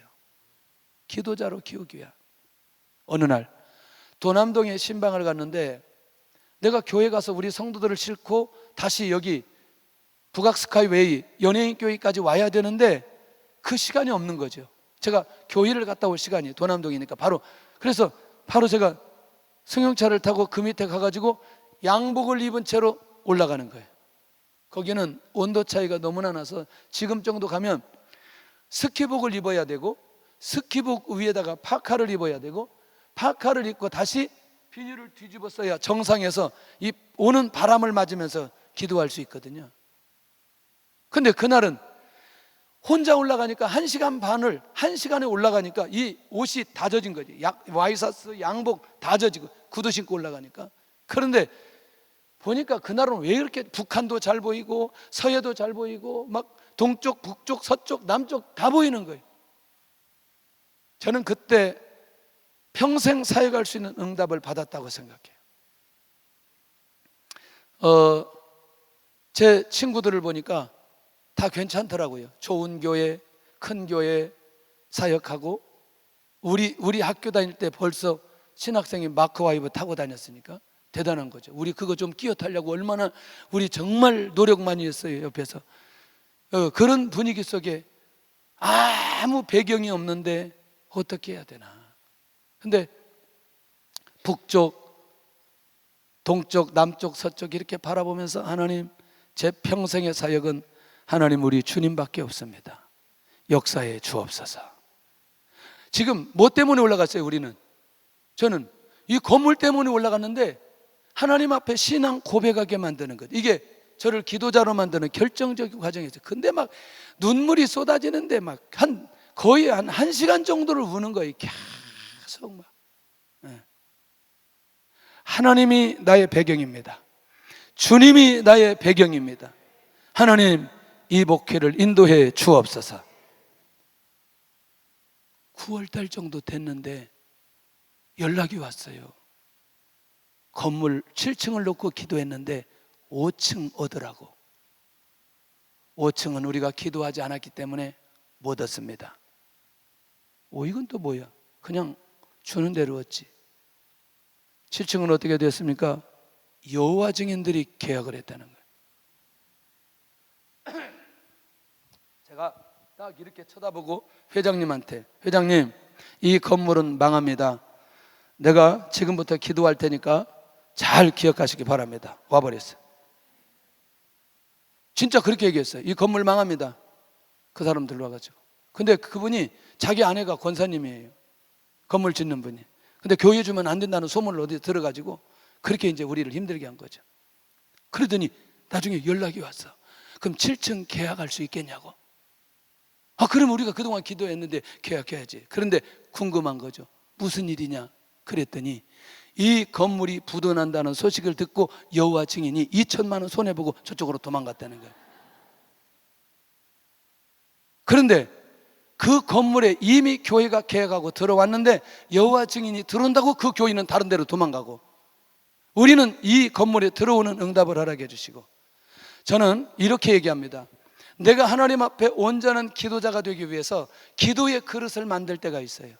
기도자로 키우기 위한. 어느 날 도남동에 신방을 갔는데 내가 교회 가서 우리 성도들을 싣고 다시 여기 북악스카이웨이 연예인교회까지 와야 되는데 그 시간이 없는 거죠. 제가 교회를 갔다 올 시간이 도남동이니까 그래서 바로 제가 승용차를 타고 그 밑에 가가지고 양복을 입은 채로 올라가는 거예요. 거기는 온도 차이가 너무나 나서 지금 정도 가면 스키복을 입어야 되고 스키복 위에다가 파카를 입어야 되고 파카를 입고 다시 비닐을 뒤집어 써야 정상에서 이 오는 바람을 맞으면서 기도할 수 있거든요. 근데 그날은 혼자 올라가니까 1시간에 올라가니까 이 옷이 다 젖은 거지. 와이셔츠, 양복 다 젖이고 구두 신고 올라가니까. 그런데 보니까 그날은 왜 이렇게 북한도 잘 보이고 서해도 잘 보이고 막 동쪽, 북쪽, 서쪽, 남쪽 다 보이는 거예요. 저는 그때 평생 사역할 수 있는 응답을 받았다고 생각해요. 제 친구들을 보니까 다 괜찮더라고요. 좋은 교회, 큰 교회 사역하고 우리 학교 다닐 때 벌써 신학생이 마크와이브 타고 다녔으니까 대단한 거죠. 우리 그거 좀 끼어 타려고 얼마나 우리 정말 노력 많이 했어요, 옆에서. 그런 분위기 속에 아무 배경이 없는데 어떻게 해야 되나. 근데 북쪽, 동쪽, 남쪽, 서쪽 이렇게 바라보면서 하나님, 제 평생의 사역은 하나님 우리 주님밖에 없습니다. 역사에 주옵소서. 지금 뭐 때문에 올라갔어요, 우리는? 저는 이 건물 때문에 올라갔는데 하나님 앞에 신앙 고백하게 만드는 것, 이게 저를 기도자로 만드는 결정적인 과정이었어요. 근데 막 눈물이 쏟아지는데 막 거의 한 1시간 정도를 우는 거예요. 계속 막. 하나님이 나의 배경입니다. 주님이 나의 배경입니다. 하나님, 이 목회를 인도해 주옵소서. 9월달 정도 됐는데 연락이 왔어요. 건물 7층을 놓고 기도했는데 5층 오더라고. 5층은 우리가 기도하지 않았기 때문에 못 얻습니다. 이건 또 뭐야? 그냥 주는 대로 얻지. 7층은 어떻게 됐습니까? 여호와 증인들이 계약을 했다는 거예요. 제가 딱 이렇게 쳐다보고 회장님한테, 회장님, 이 건물은 망합니다. 내가 지금부터 기도할 테니까 잘 기억하시기 바랍니다. 와버렸어요. 진짜 그렇게 얘기했어요. 이 건물 망합니다. 그 사람 들어와가지고. 근데 그분이 자기 아내가 권사님이에요. 건물 짓는 분이. 근데 교회 주면 안 된다는 소문을 어디 들어가지고 그렇게 이제 우리를 힘들게 한 거죠. 그러더니 나중에 연락이 왔어. 그럼 7층 계약할 수 있겠냐고. 그럼 우리가 그동안 기도했는데 계약해야지. 그런데 궁금한 거죠. 무슨 일이냐? 그랬더니 이 건물이 부도난다는 소식을 듣고 여호와 증인이 2천만 원 손해보고 저쪽으로 도망갔다는 거예요. 그런데 그 건물에 이미 교회가 계약하고 들어왔는데 여호와 증인이 들어온다고 그 교인은 다른 데로 도망가고, 우리는 이 건물에 들어오는 응답을 허락해 주시고. 저는 이렇게 얘기합니다. 내가 하나님 앞에 온전한 기도자가 되기 위해서 기도의 그릇을 만들 때가 있어요.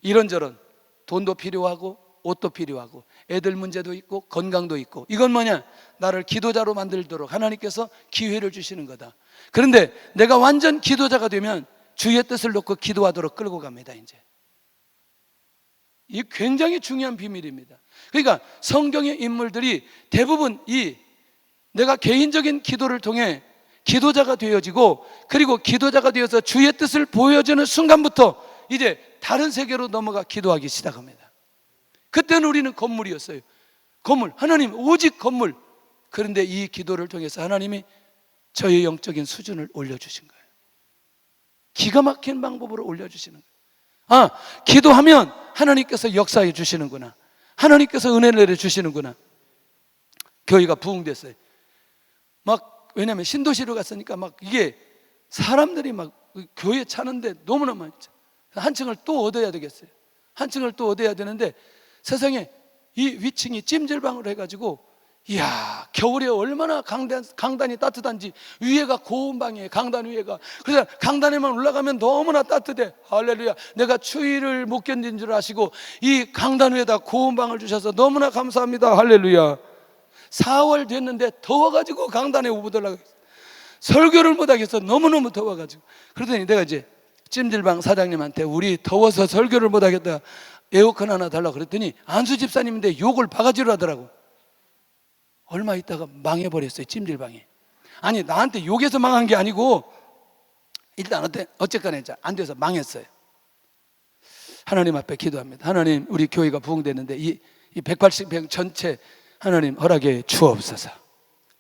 이런저런 돈도 필요하고 옷도 필요하고 애들 문제도 있고 건강도 있고, 이건 뭐냐? 나를 기도자로 만들도록 하나님께서 기회를 주시는 거다. 그런데 내가 완전 기도자가 되면 주의 뜻을 놓고 기도하도록 끌고 갑니다. 이제 이 굉장히 중요한 비밀입니다. 그러니까 성경의 인물들이 대부분 내가 개인적인 기도를 통해 기도자가 되어지고, 그리고 기도자가 되어서 주의 뜻을 보여주는 순간부터 이제 다른 세계로 넘어가 기도하기 시작합니다. 그때는 우리는 건물이었어요. 건물, 하나님 오직 건물. 그런데 이 기도를 통해서 하나님이 저의 영적인 수준을 올려주신 거예요. 기가 막힌 방법으로 올려주시는 거예요. 기도하면 하나님께서 역사해 주시는구나. 하나님께서 은혜를 내려주시는구나. 교회가 부흥됐어요. 왜냐면 신도시로 갔으니까 이게 사람들이 교회 차는데 너무나 많이 차. 한 층을 또 얻어야 되겠어요. 한 층을 또 얻어야 되는데 세상에 이 위층이 찜질방으로 해가지고, 이야, 겨울에 얼마나 강단이 따뜻한지. 위에가 고운 방이에요. 강단 위에가. 그래서 강단에만 올라가면 너무나 따뜻해. 할렐루야. 내가 추위를 못 견딘 줄 아시고 이 강단 위에다 고운 방을 주셔서 너무나 감사합니다. 할렐루야. 4월 됐는데 더워가지고 강단에 못 올라가겠어. 설교를 못하겠어. 너무너무 더워가지고. 그러더니 내가 이제 찜질방 사장님한테 우리 더워서 설교를 못하겠다, 에어컨 하나 달라고 그랬더니 안수 집사님인데 욕을 바가지로 하더라고. 얼마 있다가 망해버렸어요. 찜질방이. 아니, 나한테 욕해서 망한 게 아니고 일단 어쨌거나 안 돼서 망했어요. 하나님 앞에 기도합니다. 하나님, 우리 교회가 부흥됐는데 이 180평 전체 하나님 허락해 주옵소서.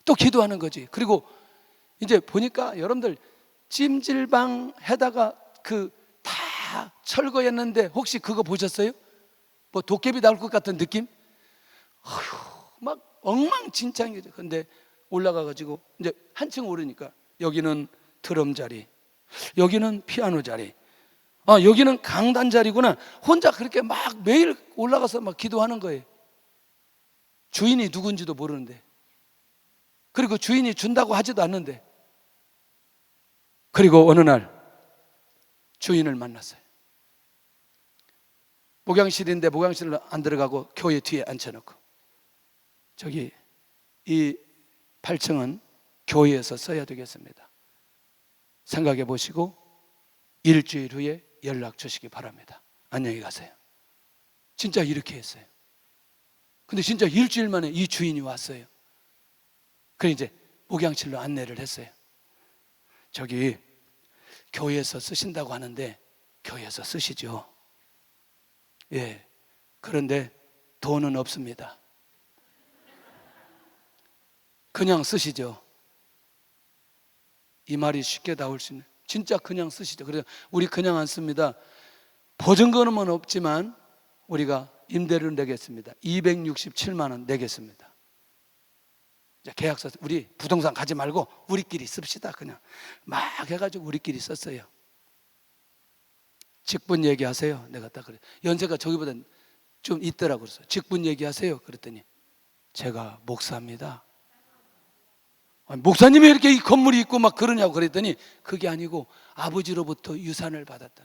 또 기도하는 거지. 그리고 이제 보니까 여러분들 찜질방 해다가 다 철거했는데 혹시 그거 보셨어요? 도깨비 나올 것 같은 느낌? 엉망진창이죠. 근데 올라가가지고 이제 한층 오르니까 여기는 드럼 자리, 여기는 피아노 자리, 여기는 강단 자리구나. 혼자 그렇게 매일 올라가서 기도하는 거예요. 주인이 누군지도 모르는데, 그리고 주인이 준다고 하지도 않는데. 그리고 어느 날 주인을 만났어요. 목양실인데 목양실로 안 들어가고 교회 뒤에 앉혀놓고, 저기 이 8층은 교회에서 써야 되겠습니다. 생각해 보시고 일주일 후에 연락 주시기 바랍니다. 안녕히 가세요. 진짜 이렇게 했어요. 근데 진짜 일주일 만에 이 주인이 왔어요. 그래 이제 목양실로 안내를 했어요. 저기 교회에서 쓰신다고 하는데 교회에서 쓰시죠. 예. 그런데 돈은 없습니다. 그냥 쓰시죠. 이 말이 쉽게 나올 수 있는, 진짜 그냥 쓰시죠. 그래서 우리 그냥 안 씁니다. 보증금은 없지만 우리가 임대료를 내겠습니다. 267만 원 내겠습니다. 이제 계약서, 우리 부동산 가지 말고 우리끼리 씁시다. 그냥 막 해가지고 우리끼리 썼어요. 직분 얘기하세요. 내가 딱 그래. 연세가 저기보다 좀 있더라고. 그래서 직분 얘기하세요. 그랬더니 제가 목사입니다. 아니, 목사님이 이렇게 이 건물이 있고 막 그러냐고 그랬더니 그게 아니고 아버지로부터 유산을 받았다.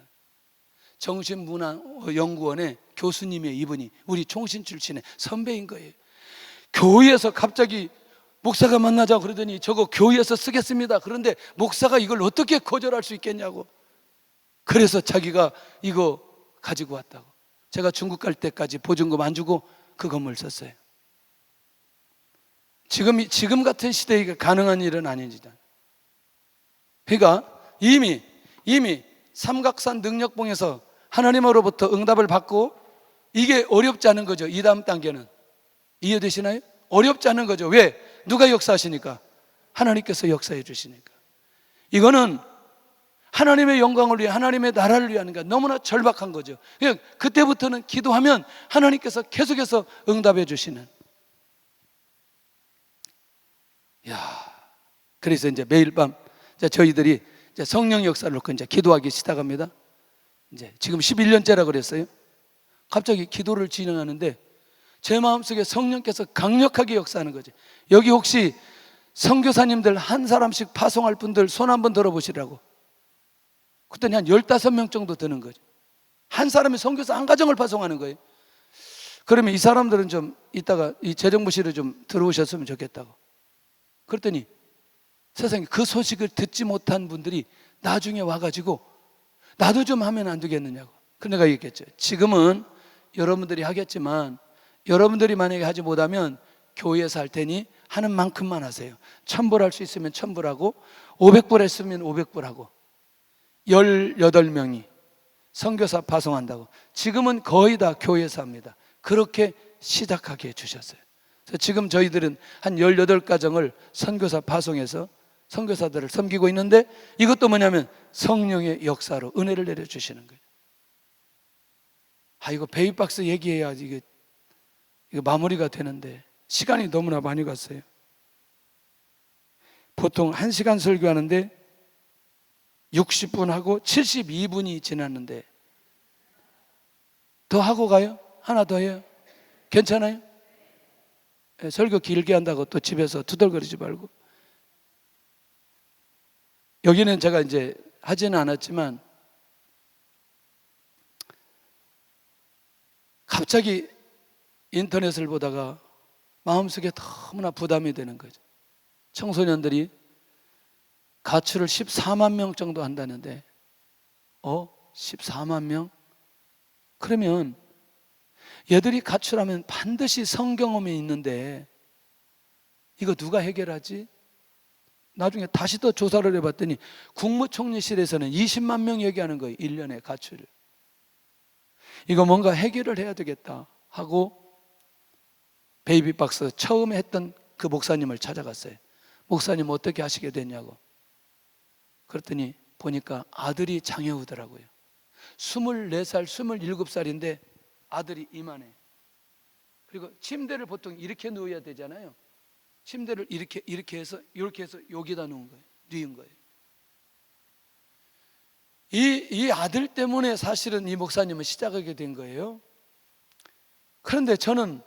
정신문화연구원의 교수님의 이분이 우리 총신 출신의 선배인 거예요. 교회에서 갑자기 목사가 만나자고 그러더니 저거 교회에서 쓰겠습니다. 그런데 목사가 이걸 어떻게 거절할 수 있겠냐고. 그래서 자기가 이거 가지고 왔다고. 제가 중국 갈 때까지 보증금 안 주고 그 건물 썼어요. 지금 같은 시대에 가능한 일은 아닌지다. 그러니까 이미 삼각산 능력봉에서 하나님으로부터 응답을 받고 이게 어렵지 않은 거죠. 이 다음 단계는 이해되시나요? 어렵지 않은 거죠. 왜? 누가 역사하시니까? 하나님께서 역사해 주시니까. 이거는 하나님의 영광을 위해, 하나님의 나라를 위하는 게 너무나 절박한 거죠. 그냥 그때부터는 기도하면 하나님께서 계속해서 응답해 주시는. 그래서 이제 매일 밤 저희들이 이제 성령 역사를 놓고 이제 기도하기 시작합니다. 이제 지금 11년째라 그랬어요. 갑자기 기도를 진행하는데 제 마음속에 성령께서 강력하게 역사하는 거죠. 여기 혹시 선교사님들 한 사람씩 파송할 분들 손 한번 들어보시라고. 그랬더니 한 15명 정도 되는 거죠. 한 사람이 선교사 한 가정을 파송하는 거예요. 그러면 이 사람들은 좀 이따가 이 재정부실에 좀 들어오셨으면 좋겠다고. 그랬더니 세상에 그 소식을 듣지 못한 분들이 나중에 와가지고 나도 좀 하면 안 되겠느냐고. 그래서 내가 얘기했죠. 지금은 여러분들이 하겠지만 여러분들이 만약에 하지 못하면 교회에서 할 테니 하는 만큼만 하세요. 1000불 할 수 있으면 1000불 하고 500불 했으면 500불 하고 18명이 선교사 파송한다고. 지금은 거의 다 교회에서 합니다. 그렇게 시작하게 해주셨어요. 그래서 지금 저희들은 한 18가정을 선교사 파송해서 선교사들을 섬기고 있는데 이것도 뭐냐면 성령의 역사로 은혜를 내려주시는 거예요. 이거 베이박스 얘기해야 이거 마무리가 되는데 시간이 너무나 많이 갔어요. 보통 1시간 설교하는데 60분 하고 72분이 지났는데 더 하고 가요? 하나 더 해요? 괜찮아요? 설교 길게 한다고 또 집에서 투덜거리지 말고. 여기는 제가 이제 하지는 않았지만 갑자기 인터넷을 보다가 마음속에 너무나 부담이 되는 거죠. 청소년들이 가출을 14만 명 정도 한다는데 14만 명? 그러면 얘들이 가출하면 반드시 성경험이 있는데 이거 누가 해결하지? 나중에 다시 또 조사를 해봤더니 국무총리실에서는 20만 명 얘기하는 거예요. 1년에 가출을. 이거 뭔가 해결을 해야 되겠다 하고 베이비박스 처음에 했던 그 목사님을 찾아갔어요. 목사님 어떻게 하시게 됐냐고. 그랬더니 보니까 아들이 장애우더라고요. 24살, 27살인데 아들이 이만해. 그리고 침대를 보통 이렇게 누워야 되잖아요. 침대를 이렇게 해서 여기다 놓은 거예요. 뉘은 거예요. 이 아들 때문에 사실은 이 목사님은 시작하게 된 거예요. 그런데 저는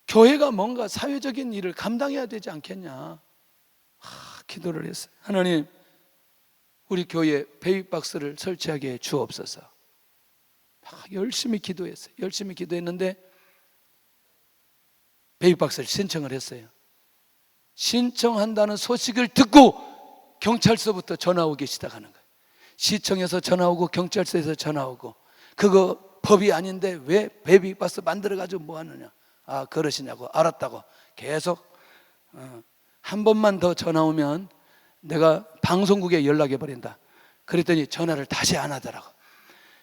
교회가 뭔가 사회적인 일을 감당해야 되지 않겠냐 기도를 했어요. 하나님, 우리 교회에 베이박스를 설치하게 해 주옵소서. 열심히 기도했어요. 열심히 기도했는데 베이박스를 신청을 했어요. 신청한다는 소식을 듣고 경찰서부터 전화 오기 시작하는 거예요. 시청에서 전화 오고 경찰서에서 전화 오고 그거 법이 아닌데 왜 베이비박스 만들어가지고 뭐 하느냐. 그러시냐고. 알았다고. 계속 한 번만 더 전화 오면 내가 방송국에 연락해 버린다. 그랬더니 전화를 다시 안 하더라고.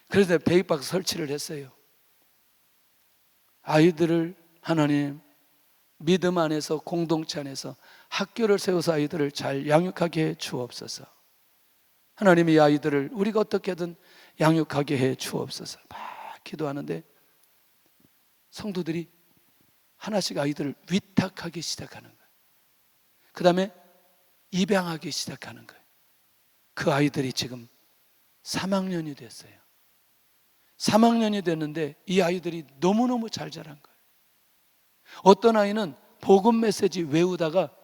그래서 베이박스 설치를 했어요. 아이들을 하나님 믿음 안에서 공동체 안에서 학교를 세워서 아이들을 잘 양육하게 해 주옵소서. 하나님 이 아이들을 우리가 어떻게든 양육하게 해 주옵소서. 막 기도하는데 성도들이 하나씩 아이들을 위탁하기 시작하는 거예요. 그 다음에 입양하기 시작하는 거예요. 그 아이들이 지금 3학년이 됐어요. 3학년이 됐는데 이 아이들이 너무너무 잘 자란 거예요. 어떤 아이는 복음 메시지 외우다가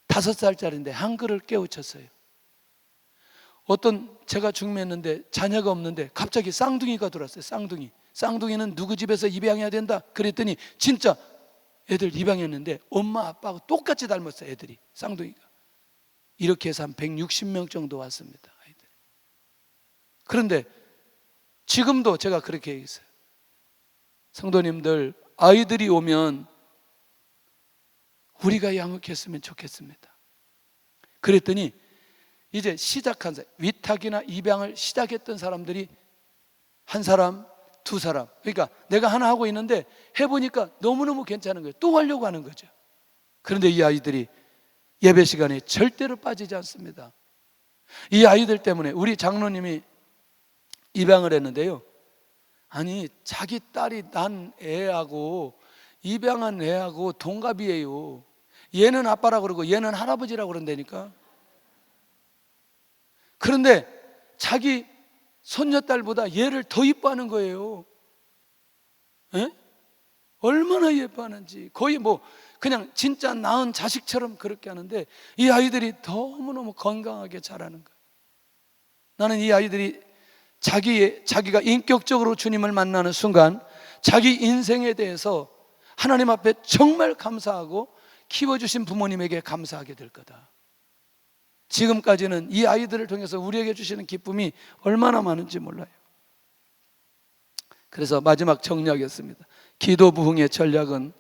5살짜리인데 한글을 깨우쳤어요. 어떤 제가 중매했는데 자녀가 없는데 갑자기 쌍둥이가 들어왔어요. 쌍둥이는 누구 집에서 입양해야 된다 그랬더니 진짜 애들 입양했는데 엄마 아빠하고 똑같이 닮았어요. 애들이 쌍둥이가. 이렇게 해서 한 160명 정도 왔습니다. 아이들. 그런데 지금도 제가 그렇게 얘기했어요. 성도님들, 아이들이 오면 우리가 양육했으면 좋겠습니다. 그랬더니 이제 시작한 사람, 위탁이나 입양을 시작했던 사람들이 한 사람, 두 사람. 그러니까 내가 하나 하고 있는데 해보니까 너무너무 괜찮은 거예요. 또 하려고 하는 거죠. 그런데 이 아이들이 예배 시간에 절대로 빠지지 않습니다. 이 아이들 때문에 우리 장로님이 입양을 했는데요. 아니, 자기 딸이 난 애하고 입양한 애하고 동갑이에요. 얘는 아빠라고 그러고 얘는 할아버지라고 그런다니까. 그런데 자기 손녀딸보다 얘를 더 이뻐하는 거예요. 에? 얼마나 예뻐하는지. 거의 뭐 그냥 진짜 낳은 자식처럼 그렇게 하는데 이 아이들이 너무너무 건강하게 자라는 거예요. 나는 이 아이들이 자기가 인격적으로 주님을 만나는 순간 자기 인생에 대해서 하나님 앞에 정말 감사하고 키워주신 부모님에게 감사하게 될 거다. 지금까지는 이 아이들을 통해서 우리에게 주시는 기쁨이 얼마나 많은지 몰라요. 그래서 마지막 정리하겠습니다. 기도 부흥의 전략은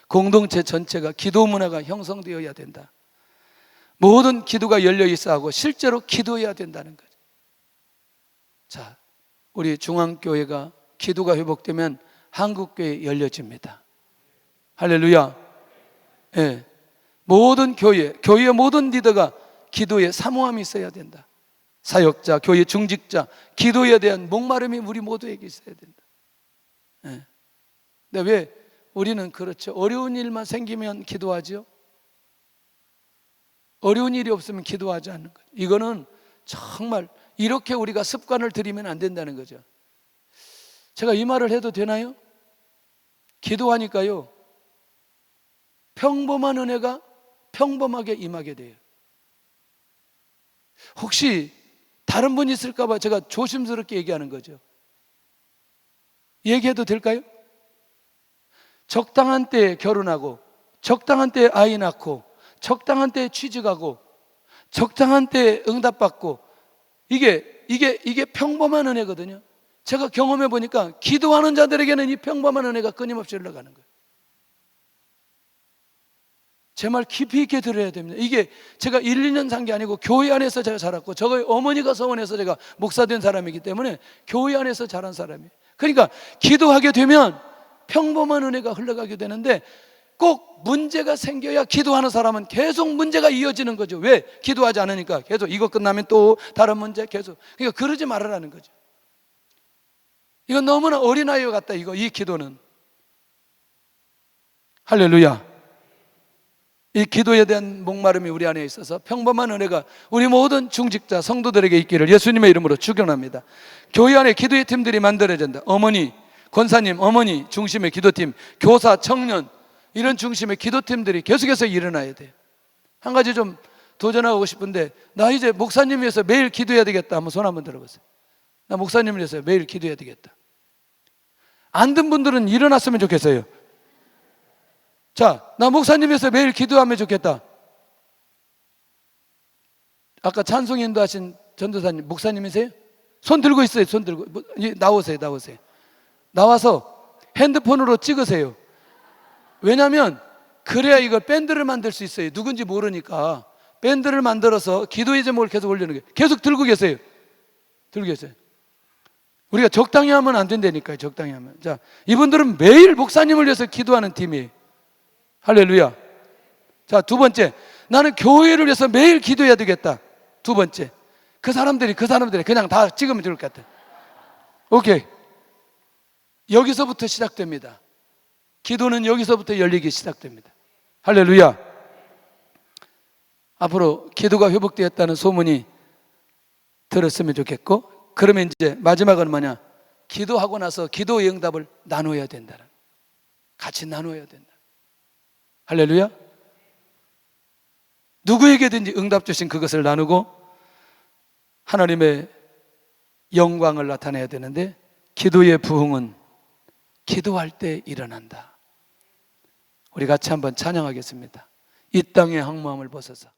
공동체 전체가 기도 문화가 형성되어야 된다. 모든 기도가 열려 있어야 하고 실제로 기도해야 된다는 거죠. 자, 우리 중앙교회가 기도가 회복되면 한국교회 열려집니다. 할렐루야. 예. 모든 교회의 모든 리더가 기도에 사모함이 있어야 된다. 사역자, 교회 중직자, 기도에 대한 목마름이 우리 모두에게 있어야 된다. 예. 근데 왜 우리는 그렇죠? 어려운 일만 생기면 기도하죠? 어려운 일이 없으면 기도하지 않는 거죠. 이거는 정말 이렇게 우리가 습관을 들이면 안 된다는 거죠. 제가 이 말을 해도 되나요? 기도하니까요, 평범한 은혜가 평범하게 임하게 돼요. 혹시 다른 분이 있을까 봐 제가 조심스럽게 얘기하는 거죠. 얘기해도 될까요? 적당한 때에 결혼하고, 적당한 때에 아이 낳고, 적당한 때에 취직하고, 적당한 때에 응답받고, 이게 평범한 은혜거든요. 제가 경험해 보니까 기도하는 자들에게는 이 평범한 은혜가 끊임없이 흘러가는 거예요. 제 말 깊이 있게 들어야 됩니다. 이게 제가 1, 2년 산 게 아니고 교회 안에서 제가 자랐고, 저희 어머니가 서원해서 제가 목사 된 사람이기 때문에 교회 안에서 자란 사람이에요. 그러니까 기도하게 되면 평범한 은혜가 흘러가게 되는데, 꼭 문제가 생겨야 기도하는 사람은 계속 문제가 이어지는 거죠. 왜? 기도하지 않으니까 계속 이거 끝나면 또 다른 문제 계속. 그러니까 그러지 말으라는 거죠. 이건 너무나 어린아이와 같다. 이 기도는. 할렐루야. 이 기도에 대한 목마름이 우리 안에 있어서 평범한 은혜가 우리 모든 중직자 성도들에게 있기를 예수님의 이름으로 축원합니다. 교회 안에 기도의 팀들이 만들어진다. 어머니, 권사님, 어머니 중심의 기도팀, 교사, 청년 이런 중심의 기도팀들이 계속해서 일어나야 돼요. 한 가지 좀 도전하고 싶은데, 나 이제 목사님 위해서 매일 기도해야 되겠다. 한번 손 한번 들어보세요. 나 목사님을 위해서 매일 기도해야 되겠다. 안 든 분들은 일어났으면 좋겠어요. 자, 나 목사님 위해서 매일 기도하면 좋겠다. 아까 찬송 인도하신 전도사님 목사님이세요? 손 들고 있어요. 손 들고 나오세요. 나와서 핸드폰으로 찍으세요. 왜냐하면 그래야 이걸 밴드를 만들 수 있어요. 누군지 모르니까 밴드를 만들어서 기도의 제목을 계속 올리는 거예요. 계속 들고 계세요. 우리가 적당히 하면 안 된다니까요. 적당히 하면. 자, 이분들은 매일 목사님을 위해서 기도하는 팀이에요. 할렐루야. 자, 두 번째, 나는 교회를 위해서 매일 기도해야 되겠다. 두 번째, 그 사람들이 그냥 다 찍으면 좋을 것 같아. 오케이. 여기서부터 시작됩니다. 기도는 여기서부터 열리기 시작됩니다. 할렐루야. 앞으로 기도가 회복되었다는 소문이 들었으면 좋겠고, 그러면 이제 마지막은 뭐냐? 기도하고 나서 기도의 응답을 나눠야 된다는, 같이 나눠야 된다. 할렐루야. 누구에게든지 응답 주신 그것을 나누고 하나님의 영광을 나타내야 되는데, 기도의 부흥은 기도할 때 일어난다. 우리 같이 한번 찬양하겠습니다. 이 땅의 항모함을 벗어서